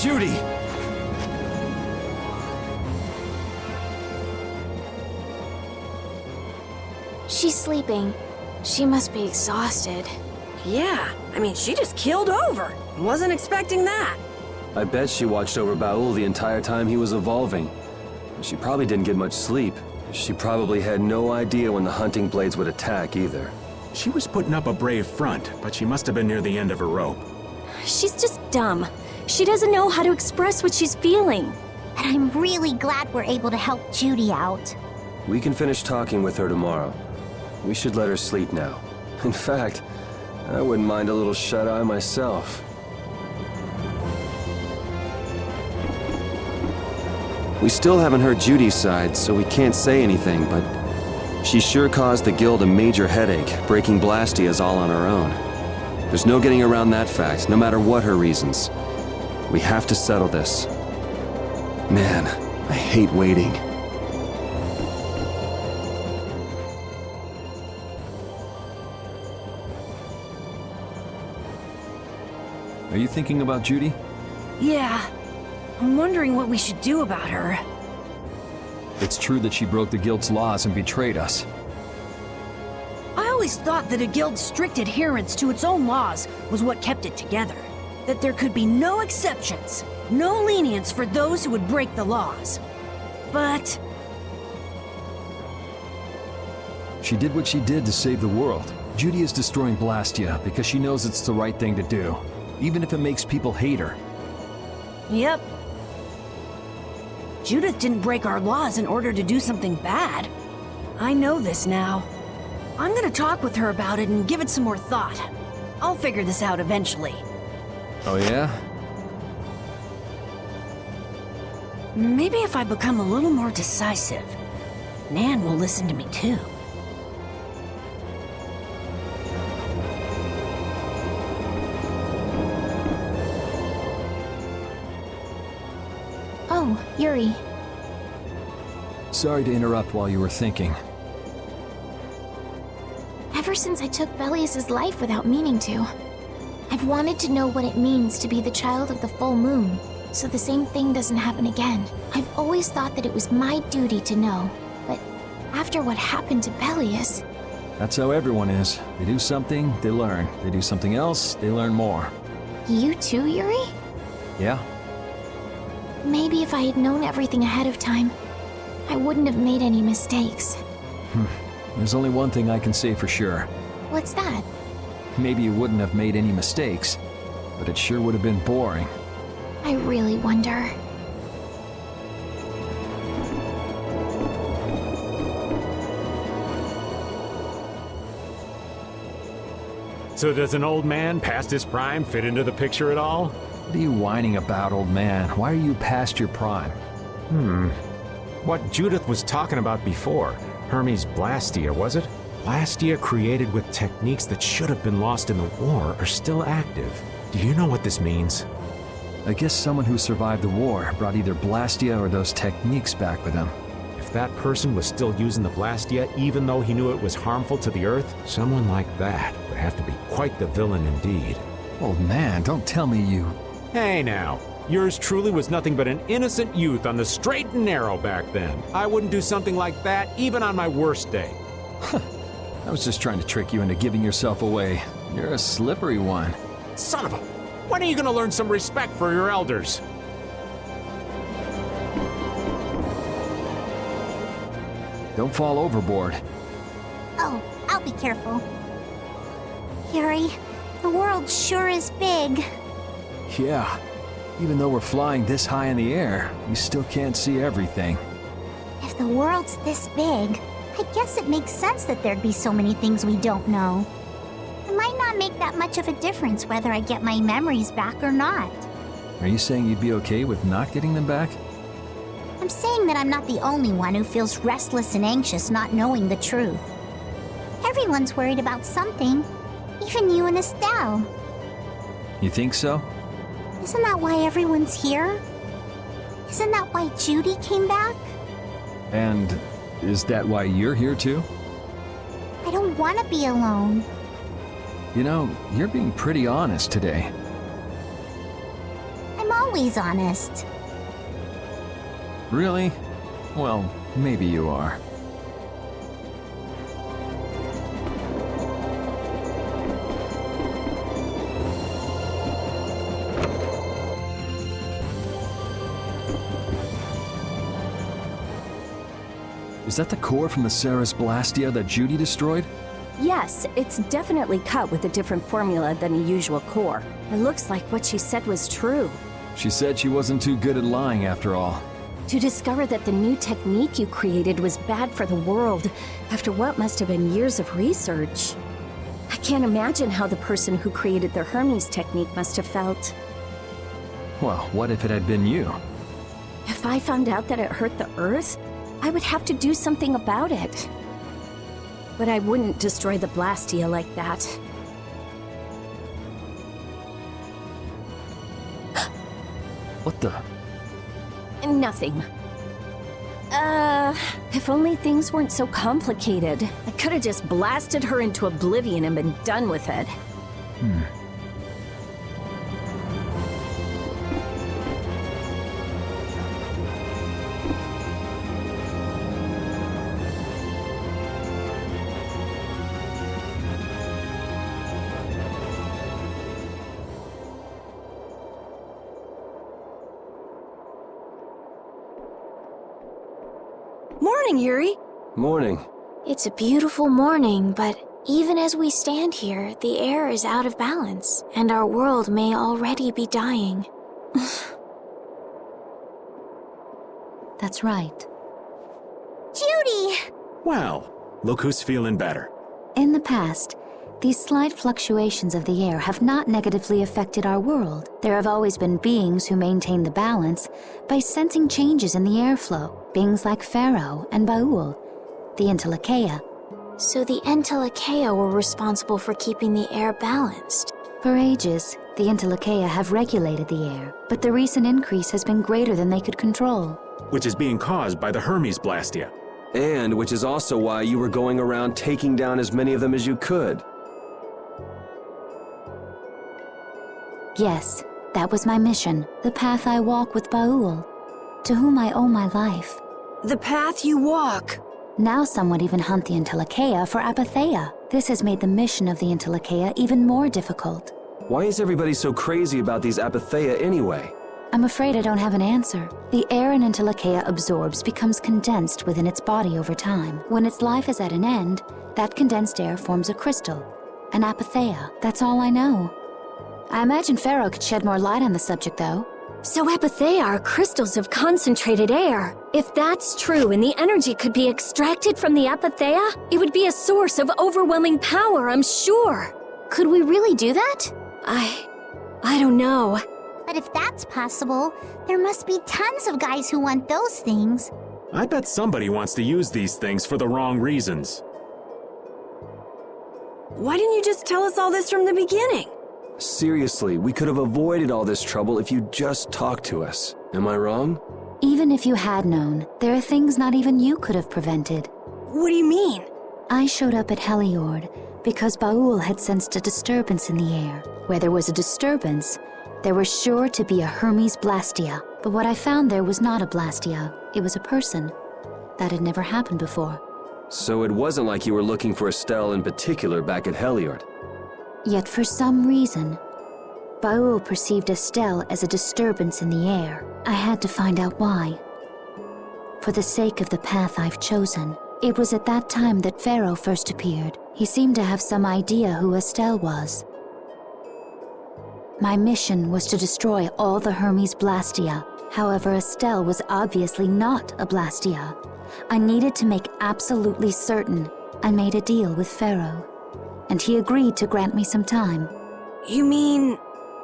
Judy! She's sleeping. She must be exhausted. Yeah, I mean, she just keeled over. Wasn't expecting that. I bet she watched over Baul the entire time he was evolving. She probably didn't get much sleep. She probably had no idea when the hunting blades would attack either. She was putting up a brave front, but she must have been near the end of her rope. She's just dumb. She doesn't know how to express what she's feeling. And I'm really glad we're able to help Judy out. We can finish talking with her tomorrow. We should let her sleep now. In fact, I wouldn't mind a little shut-eye myself. We still haven't heard Judy's side, so we can't say anything, but she sure caused the guild a major headache, breaking Blastias all on her own. There's no getting around that fact, no matter what her reasons. We have to settle this. Man, I hate waiting. Are you thinking about Judy? Yeah. I'm wondering what we should do about her. It's true that she broke the guild's laws and betrayed us. I always thought that a guild's strict adherence to its own laws was what kept it together. That there could be no exceptions, no lenience for those who would break the laws. But She did what she did to save the world. Judy is destroying Blastia because she knows it's the right thing to do, even if it makes people hate her. Yep. Judith didn't break our laws in order to do something bad. I know this now. I'm gonna talk with her about it and give it some more thought. I'll figure this out eventually. Oh yeah? Maybe if I become a little more decisive, Nan will listen to me too. Oh, Yuri. Sorry to interrupt while you were thinking. Ever since I took Belius's life without meaning to, I've wanted to know what it means to be the child of the full moon, so the same thing doesn't happen again. I've always thought that it was my duty to know, but after what happened to Belius... That's how everyone is. They do something, they learn. They do something else, they learn more. You too, Yuri? Yeah? Maybe if I had known everything ahead of time, I wouldn't have made any mistakes. There's only one thing I can say for sure. What's that? Maybe you wouldn't have made any mistakes, but it sure would have been boring. I really wonder. So does an old man past his prime fit into the picture at all? What are you whining about, old man? Why are you past your prime? What Judith was talking about before. Hermes Blastia, was it? Blastia created with techniques that should have been lost in the war are still active. Do you know what this means? I guess someone who survived the war brought either Blastia or those techniques back with him. If that person was still using the Blastia even though he knew it was harmful to the Earth, someone like that would have to be quite the villain indeed. Old man, don't tell me you... Hey now, yours truly was nothing but an innocent youth on the straight and narrow back then. I wouldn't do something like that even on my worst day. I was just trying to trick you into giving yourself away. You're a slippery one. Son of a... When are you gonna learn some respect for your elders? Don't fall overboard. Oh, I'll be careful. Yuri, the world sure is big. Yeah. Even though we're flying this high in the air, we still can't see everything. If the world's this big, I guess it makes sense that there'd be so many things we don't know. It might not make that much of a difference whether I get my memories back or not. Are you saying you'd be okay with not getting them back? I'm saying that I'm not the only one who feels restless and anxious not knowing the truth. Everyone's worried about something, even you and Estelle. You think so? Isn't that why everyone's here? Isn't that why Judy came back? And is that why you're here too? I don't want to be alone. You know, you're being pretty honest today. I'm always honest. Really? Well, maybe you are. Is that the core from the Ceres Blastia that Judy destroyed? Yes, it's definitely cut with a different formula than the usual core. It looks like what she said was true. She said she wasn't too good at lying after all. To discover that the new technique you created was bad for the world, after what must have been years of research. I can't imagine how the person who created the Hermes technique must have felt. Well, what if it had been you? If I found out that it hurt the Earth, I would have to do something about it. But I wouldn't destroy the Blastia like that. What the? Nothing. If only things weren't so complicated. I could have just blasted her into oblivion and been done with it. Morning, Yuri. Morning. It's a beautiful morning, but even as we stand here, the air is out of balance, and our world may already be dying. That's right. Judy! Well, look who's feeling better. In the past, these slight fluctuations of the air have not negatively affected our world. There have always been beings who maintain the balance by sensing changes in the airflow, beings like Pharaoh and Baul, the Entelekea. So the Entelekea were responsible for keeping the air balanced. For ages, the Entelekea have regulated the air, but the recent increase has been greater than they could control. Which is being caused by the Hermes Blastia. And which is also why you were going around taking down as many of them as you could. Yes, that was my mission, the path I walk with Baul, to whom I owe my life. The path you walk. Now some would even hunt the Entelekea for apatheia. This has made the mission of the Entelekea even more difficult. Why is everybody so crazy about these apatheia anyway? I'm afraid I don't have an answer. The air an Entelekea absorbs becomes condensed within its body over time. When its life is at an end, that condensed air forms a crystal, an apatheia. That's all I know. I imagine Pharaoh could shed more light on the subject, though. So apatheia are crystals of concentrated air. If that's true and the energy could be extracted from the apatheia, it would be a source of overwhelming power, I'm sure. Could we really do that? I don't know. But if that's possible, there must be tons of guys who want those things. I bet somebody wants to use these things for the wrong reasons. Why didn't you just tell us all this from the beginning? Seriously, we could have avoided all this trouble if you just talked to us. Am I wrong? Even if you had known, there are things not even you could have prevented. What do you mean? I showed up at Heliord because Baul had sensed a disturbance in the air. Where there was a disturbance, there was sure to be a Hermes Blastia. But what I found there was not a Blastia, it was a person. That had never happened before. So it wasn't like you were looking for Estelle in particular back at Heliord. Yet for some reason, Baul perceived Estelle as a disturbance in the air. I had to find out why. For the sake of the path I've chosen, it was at that time that Pharaoh first appeared. He seemed to have some idea who Estelle was. My mission was to destroy all the Hermes Blastia. However, Estelle was obviously not a Blastia. I needed to make absolutely certain. I made a deal with Pharaoh, and he agreed to grant me some time. You mean...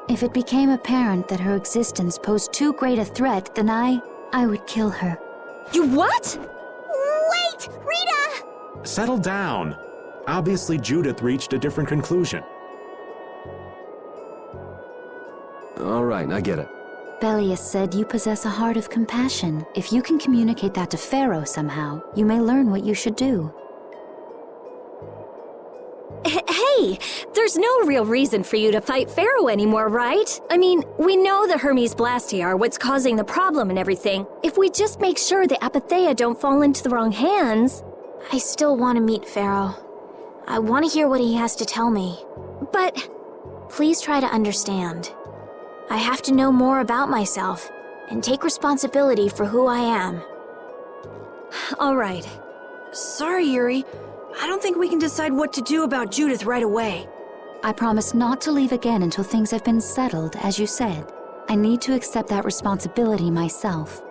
If it became apparent that her existence posed too great a threat, then I would kill her. You what? Wait! Rita! Settle down. Obviously, Judith reached a different conclusion. All right, I get it. Belius said you possess a heart of compassion. If you can communicate that to Pharaoh somehow, you may learn what you should do. Hey, there's no real reason for you to fight Pharaoh anymore, right? I mean, we know the Hermes Blastia are what's causing the problem and everything. If we just make sure the Apatheia don't fall into the wrong hands... I still want to meet Pharaoh. I want to hear what he has to tell me. But... Please try to understand. I have to know more about myself and take responsibility for who I am. All right. Sorry, Yuri. I don't think we can decide what to do about Judith right away. I promise not to leave again until things have been settled, as you said. I need to accept that responsibility myself.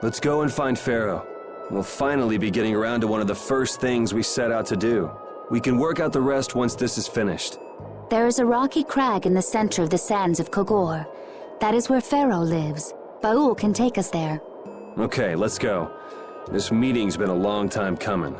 Let's go and find Pharaoh. We'll finally be getting around to one of the first things we set out to do. We can work out the rest once this is finished. There is a rocky crag in the center of the sands of Kogor. That is where Pharaoh lives. Baul can take us there. Okay, let's go. This meeting's been a long time coming.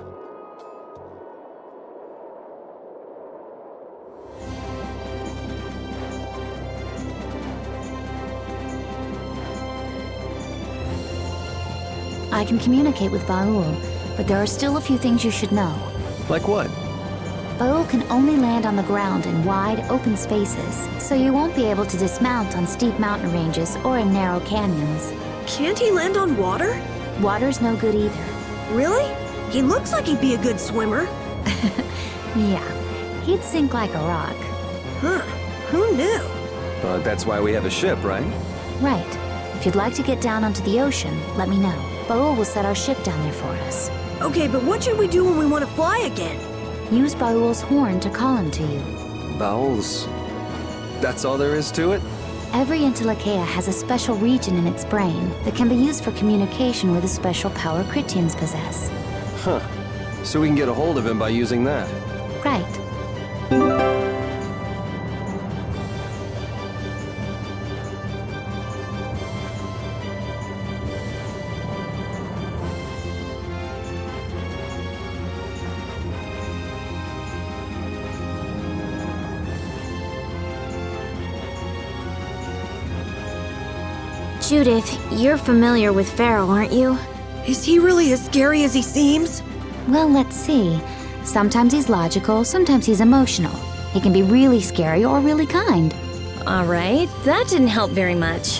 I can communicate with Baul, but there are still a few things you should know. Like what? Baul can only land on the ground in wide, open spaces, so you won't be able to dismount on steep mountain ranges or in narrow canyons. Can't he land on water? Water's no good either. Really? He looks like he'd be a good swimmer. Yeah, he'd sink like a rock. Huh, who knew? But that's why we have a ship, right? Right. If you'd like to get down onto the ocean, let me know. Baul will set our ship down there for us. Okay, but what should we do when we want to fly again? Use Baul's horn to call him to you. Bowels. That's all there is to it? Every Intellikeia has a special region in its brain that can be used for communication with a special power Critians possess. Huh. So we can get a hold of him by using that. Right. Judith, you're familiar with Pharaoh, aren't you? Is he really as scary as he seems? Well, let's see. Sometimes he's logical, sometimes he's emotional. He can be really scary or really kind. All right, that didn't help very much.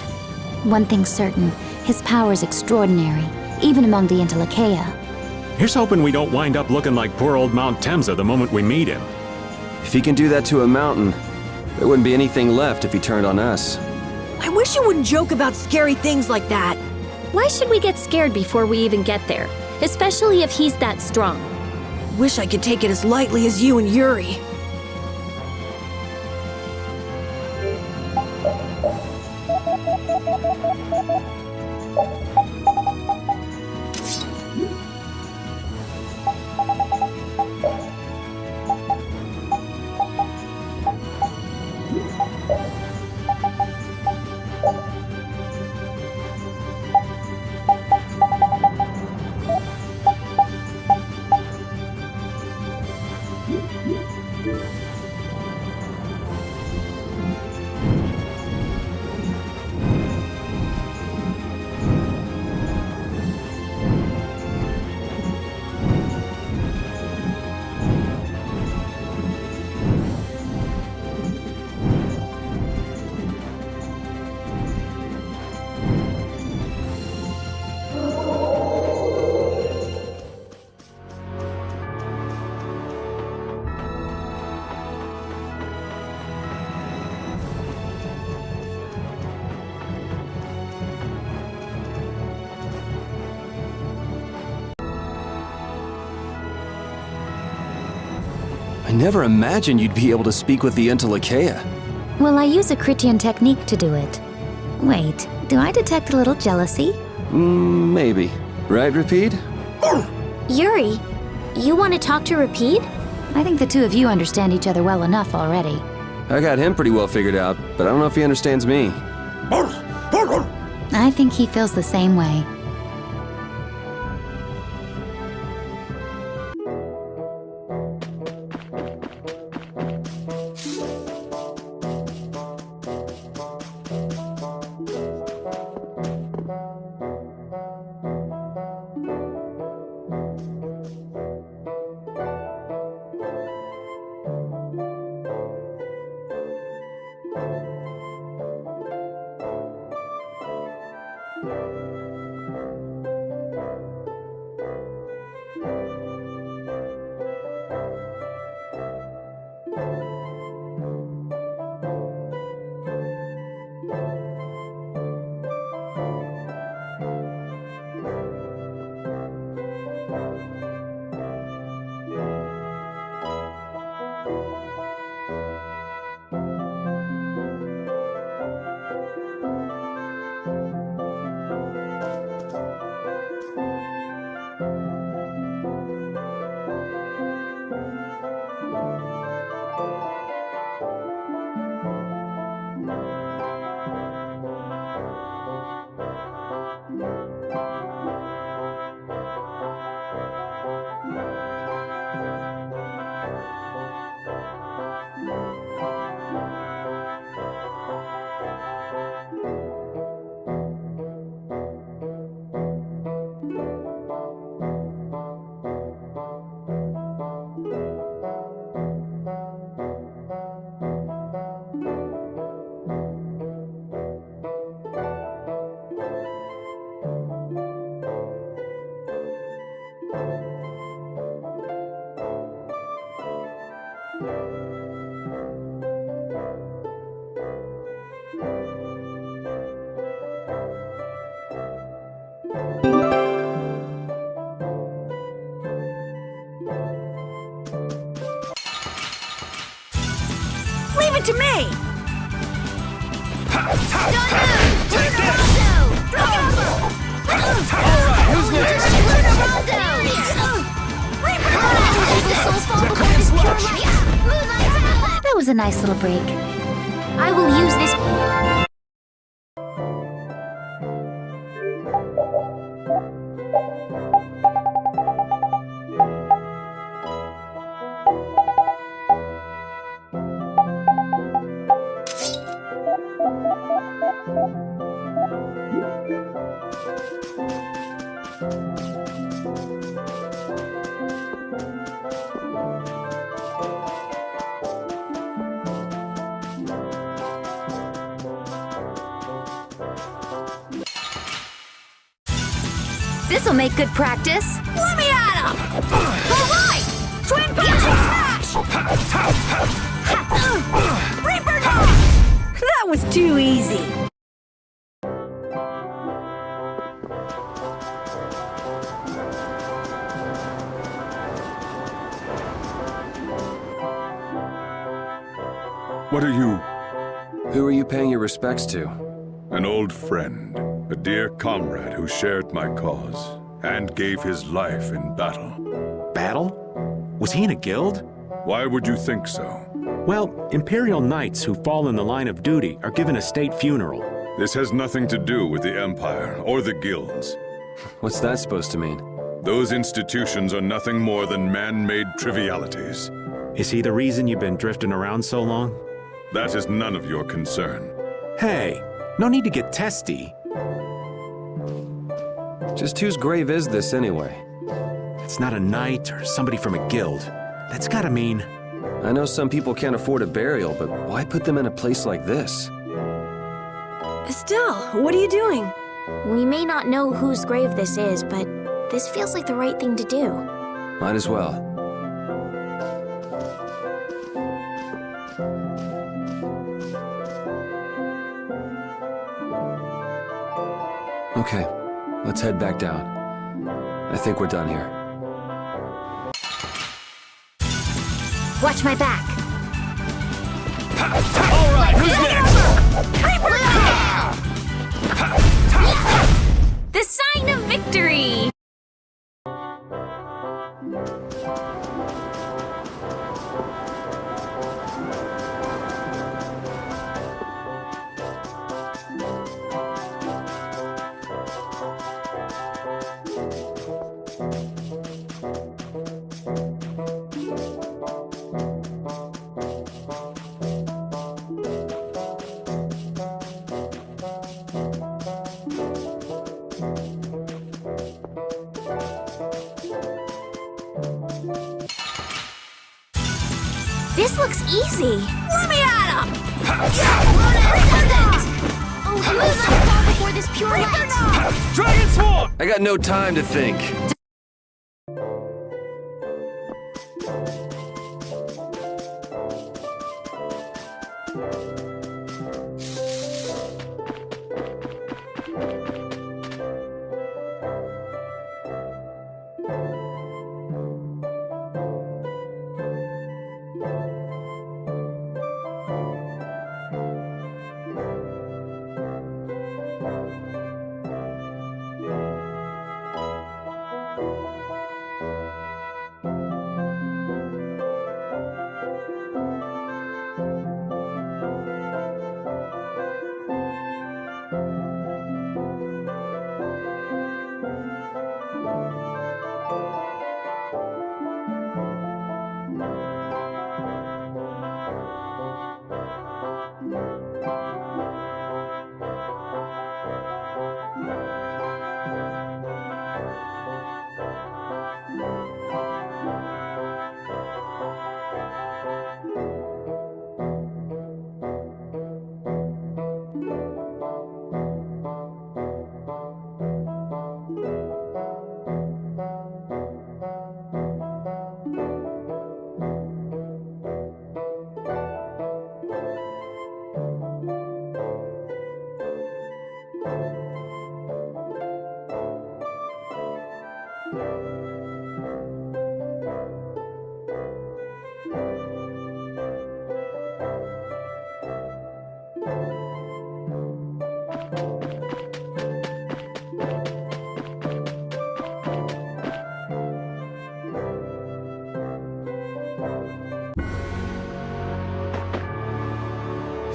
One thing's certain, his power is extraordinary, even among the Intellikeia. Here's hoping we don't wind up looking like poor old Mount Temza the moment we meet him. If he can do that to a mountain, there wouldn't be anything left if he turned on us. I wish you wouldn't joke about scary things like that. Why should we get scared before we even get there? Especially if he's that strong. Wish I could take it as lightly as you and Yuri. I never imagined you'd be able to speak with the Intellikeia. Well, I use a Critian technique to do it. Wait, do I detect a little jealousy? Maybe. Right, Repeat? Yuri, you want to talk to Repeat? I think the two of you understand each other well enough already. I got him pretty well figured out, but I don't know if he understands me. I think he feels the same way. Leave it to me! Who's next? That was a nice little break. I will use this. This'll make good practice. Let me at him! Alright! Twin bouncing smash! Reaper knock! That was too easy. What are you? Who are you paying your respects to? An old friend, a dear comrade who shared my cause and gave his life in battle. Battle? Was he in a guild? Why would you think so? Well, Imperial Knights who fall in the line of duty are given a state funeral. This has nothing to do with the Empire or the guilds. What's that supposed to mean? Those institutions are nothing more than man-made trivialities. Is he the reason you've been drifting around so long? That is none of your concern. Hey, no need to get testy. Just whose grave is this anyway? It's not a knight or somebody from a guild. That's gotta mean... I know some people can't afford a burial, but why put them in a place like this? Estelle, what are you doing? We may not know whose grave this is, but this feels like the right thing to do. Might as well. Okay, let's head back down. I think we're done here. Watch my back. All right, who's next? The sign of victory! This looks easy. Let me at him! Oh, who's gonna fall before this pure light? Dragon Swarm! I got no time to think.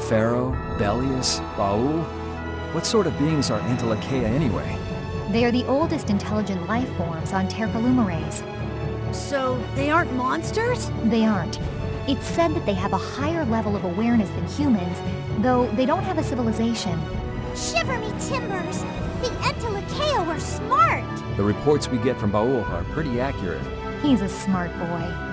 Pharaoh, Belius, Baul? What sort of beings are Entelekea anyway? They are the oldest intelligent life forms on Terralumires. So, they aren't monsters? They aren't. It's said that they have a higher level of awareness than humans, though they don't have a civilization. Shiver me timbers! The Entelekea were smart! The reports we get from Baul are pretty accurate. He's a smart boy.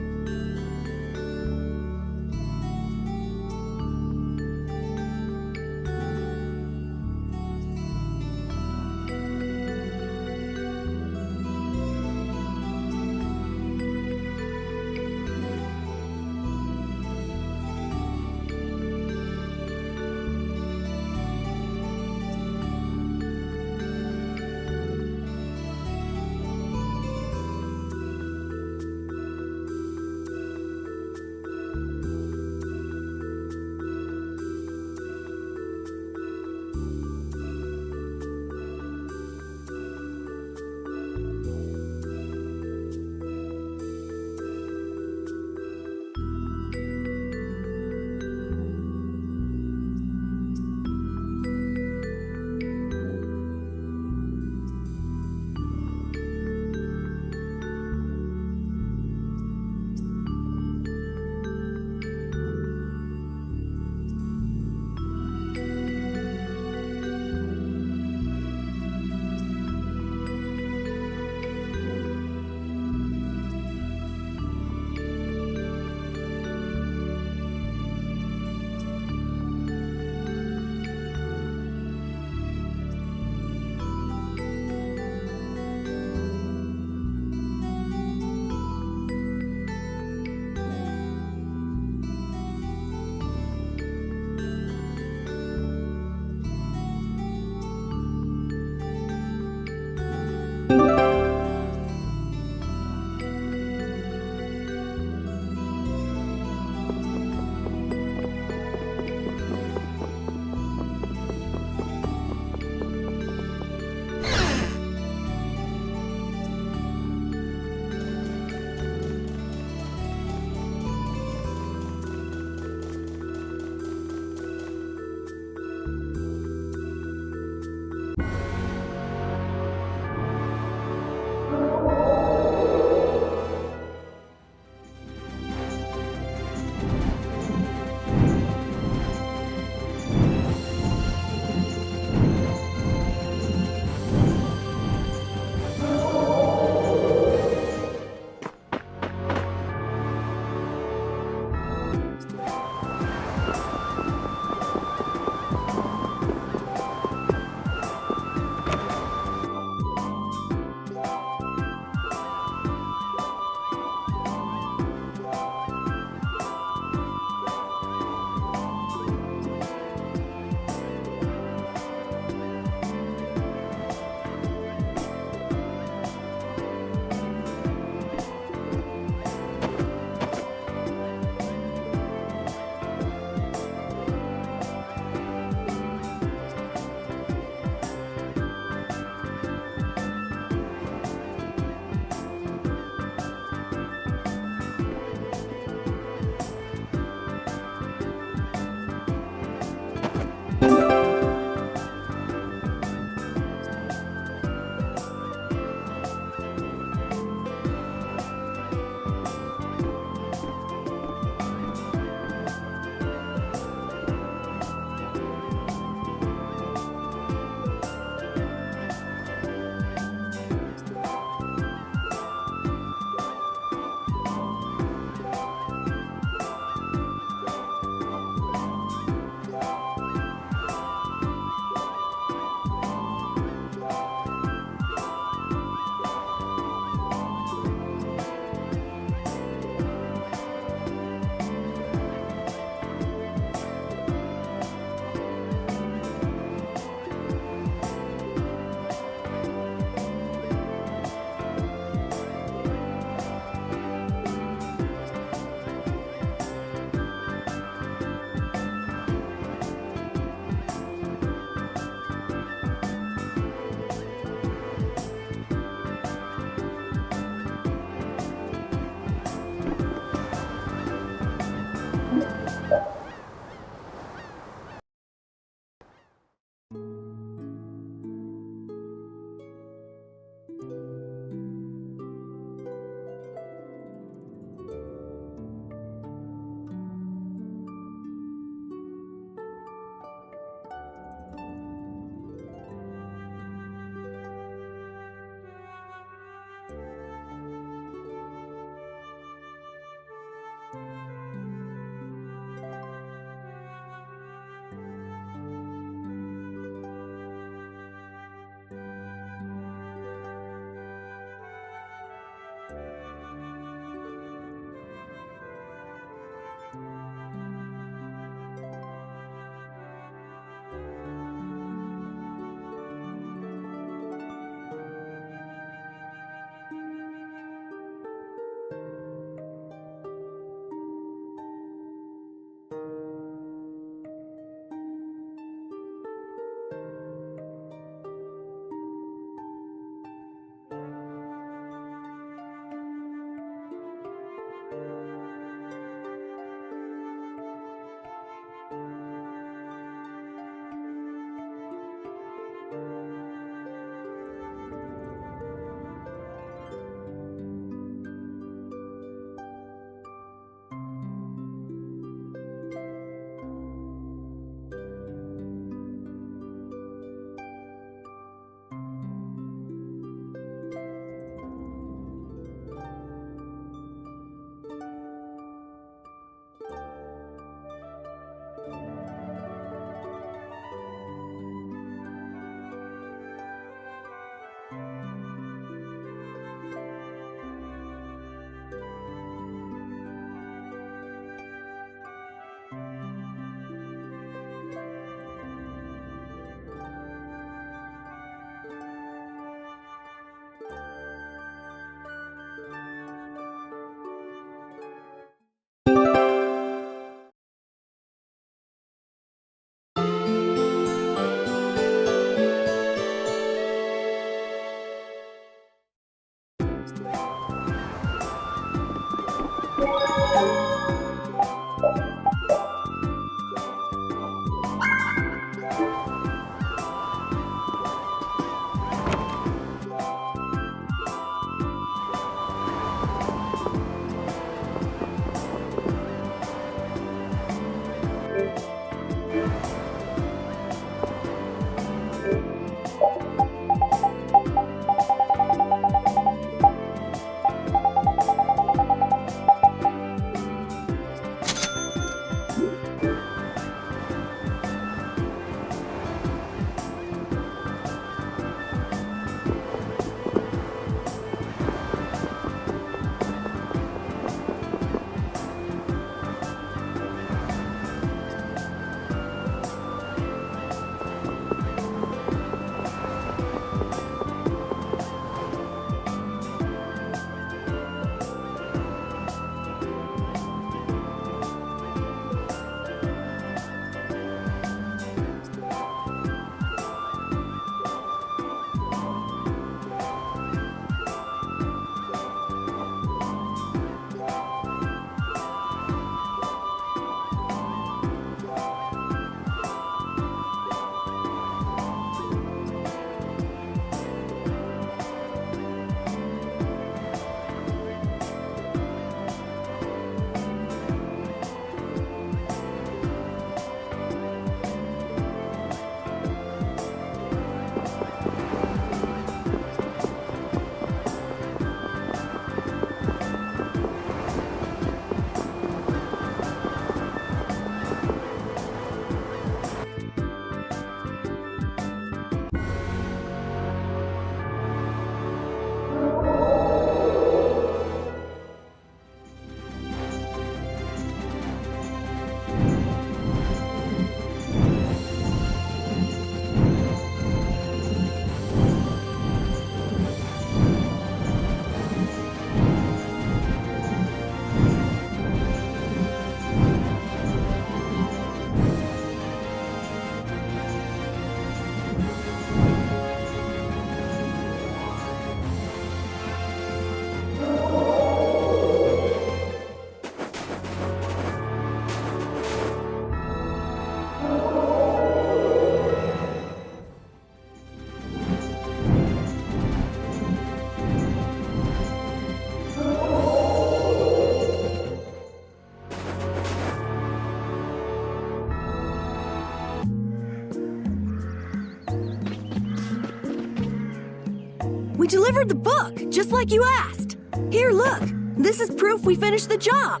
We delivered the book, just like you asked. Here, look. This is proof we finished the job.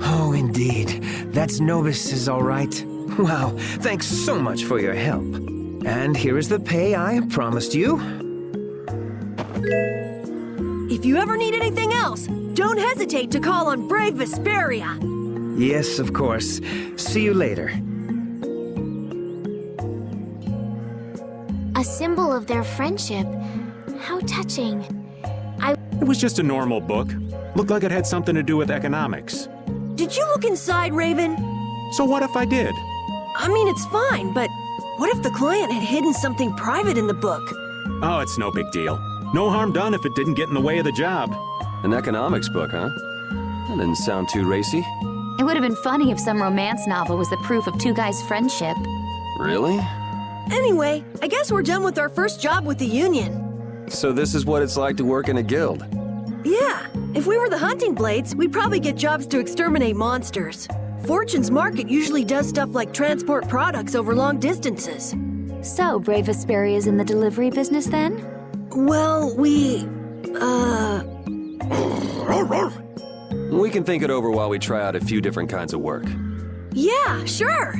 Oh, indeed. That's Nobis, all right. Wow, thanks so much for your help. And here is the pay I promised you. If you ever need anything else, don't hesitate to call on brave Vesperia. Yes, of course. See you later. A symbol of their friendship. How touching. It was just a normal book. Looked like it had something to do with economics. Did you look inside, Raven? So what if I did? I mean, it's fine, but what if the client had hidden something private in the book? Oh, it's no big deal. No harm done if it didn't get in the way of the job. An economics book, huh? That didn't sound too racy. It would have been funny if some romance novel was the proof of two guys' friendship. Really? Anyway, I guess we're done with our first job with the Union. So this is what it's like to work in a guild. Yeah, if we were the Hunting Blades, we'd probably get jobs to exterminate monsters. Fortune's Market usually does stuff like transport products over long distances. So, Brave Vesperia's in the delivery business then? Well, we can think it over while we try out a few different kinds of work. Yeah, sure.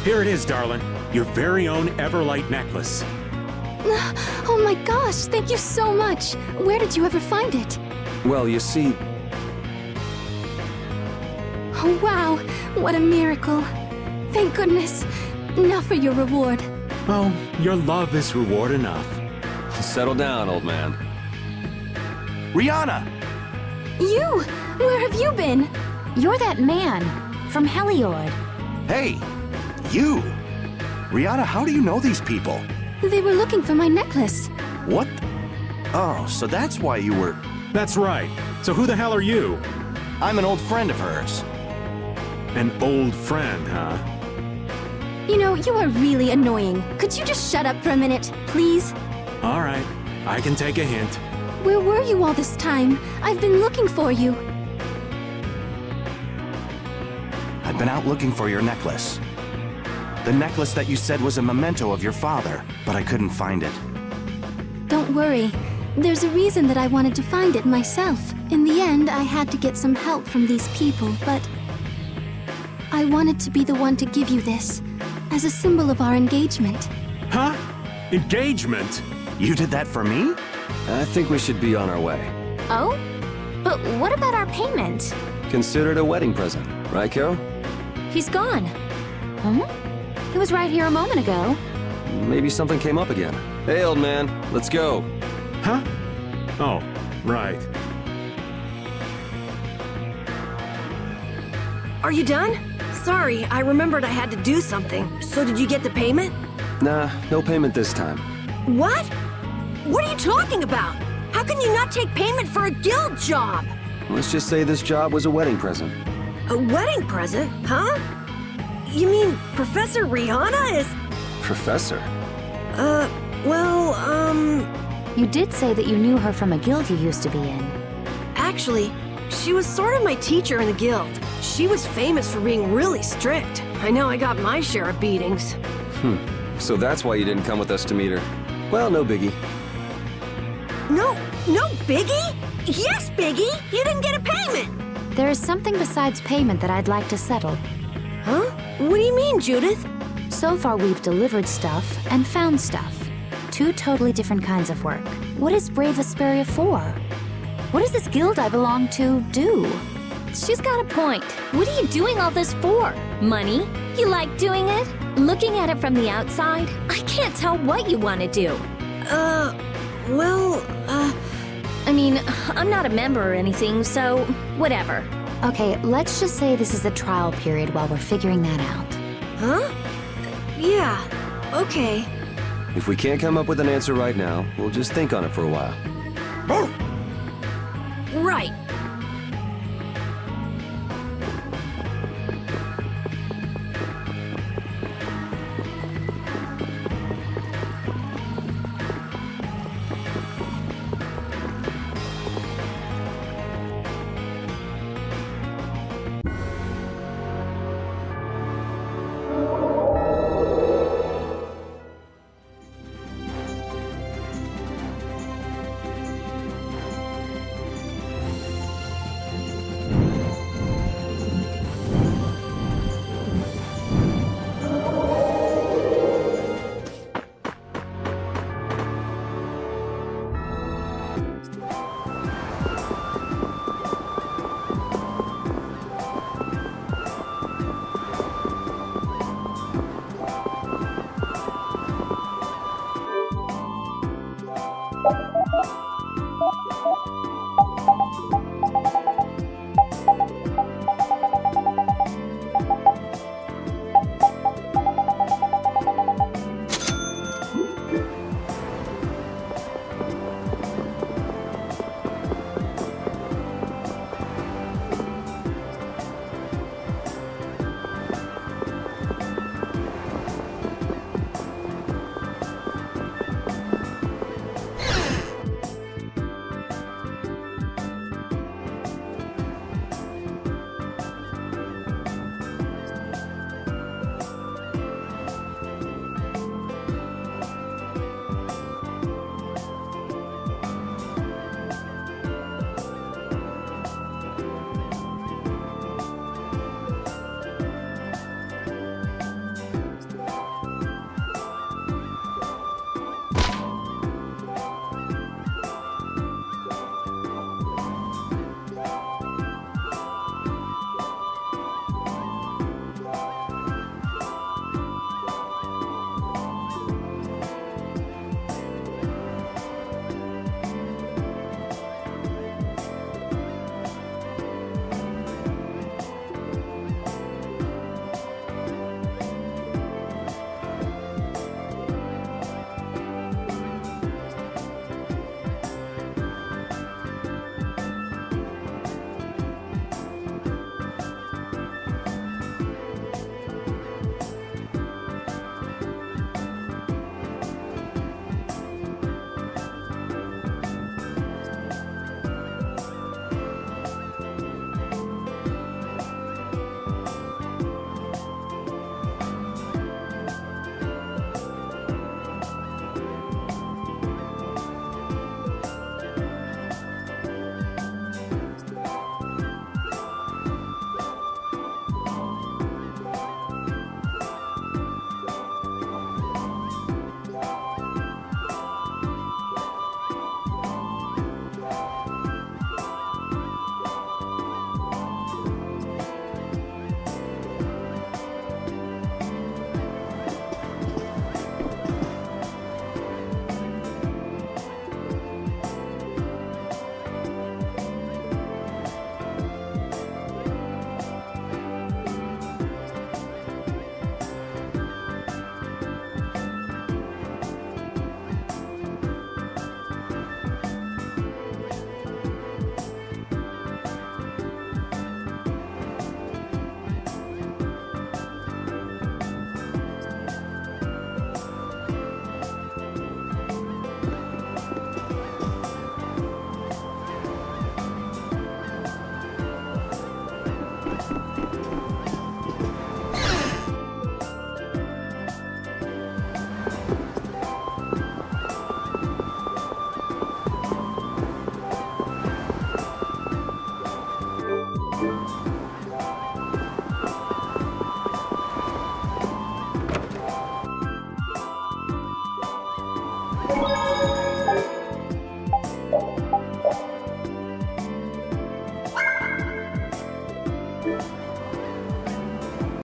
Here it is, darling. Your very own Everlight necklace. Oh my gosh, thank you so much. Where did you ever find it? Well, you see, Oh wow, what a miracle. Thank goodness. Now for your reward. Oh, your love is reward enough. settle down, old man. Rihanna! You! Where have you been? You're that man from Heliord. Hey! You! Rihanna, how do you know these people? They were looking for my necklace. What? Oh, so that's why you were... That's right. So who the hell are you? I'm an old friend of hers. An old friend, huh? You know, you are really annoying. Could you just shut up for a minute, please? All right. I can take a hint. Where were you all this time? I've been looking for you. I've been out looking for your necklace. The necklace that you said was a memento of your father, but I couldn't find it. Don't worry. There's a reason that I wanted to find it myself. In the end, I had to get some help from these people, but... I wanted to be the one to give you this, as a symbol of our engagement. Huh? Engagement? You did that for me? I think we should be on our way. Oh? But what about our payment? Consider it a wedding present, right, Carol? He's gone. Huh? He was right here a moment ago. Maybe something came up again. Hey, old man, let's go. Huh? Oh, right. Are you done? Sorry, I remembered I had to do something. So did you get the payment? Nah, no payment this time. What? What are you talking about? How can you not take payment for a guild job? Let's just say this job was a wedding present. A wedding present, huh? You mean Professor Rihanna is... Professor? You did say that you knew her from a guild you used to be in. Actually, she was sort of my teacher in the guild. She was famous for being really strict. I know I got my share of beatings. So that's why you didn't come with us to meet her. Well, no biggie. No biggie? Yes, Biggie! You didn't get a payment! There is something besides payment that I'd like to settle. Huh? What do you mean, Judith? So far we've delivered stuff and found stuff. Two totally different kinds of work. What is Brave Vesperia for? What does this guild I belong to do? she's got a point. What are you doing all this for? Money? You like doing it? Looking at it from the outside, I can't tell what you want to do. I mean, I'm not a member or anything, so whatever. Okay, let's just say this is the trial period while we're figuring that out. Huh? Yeah, okay. If we can't come up with an answer right now, we'll just think on it for a while. Right.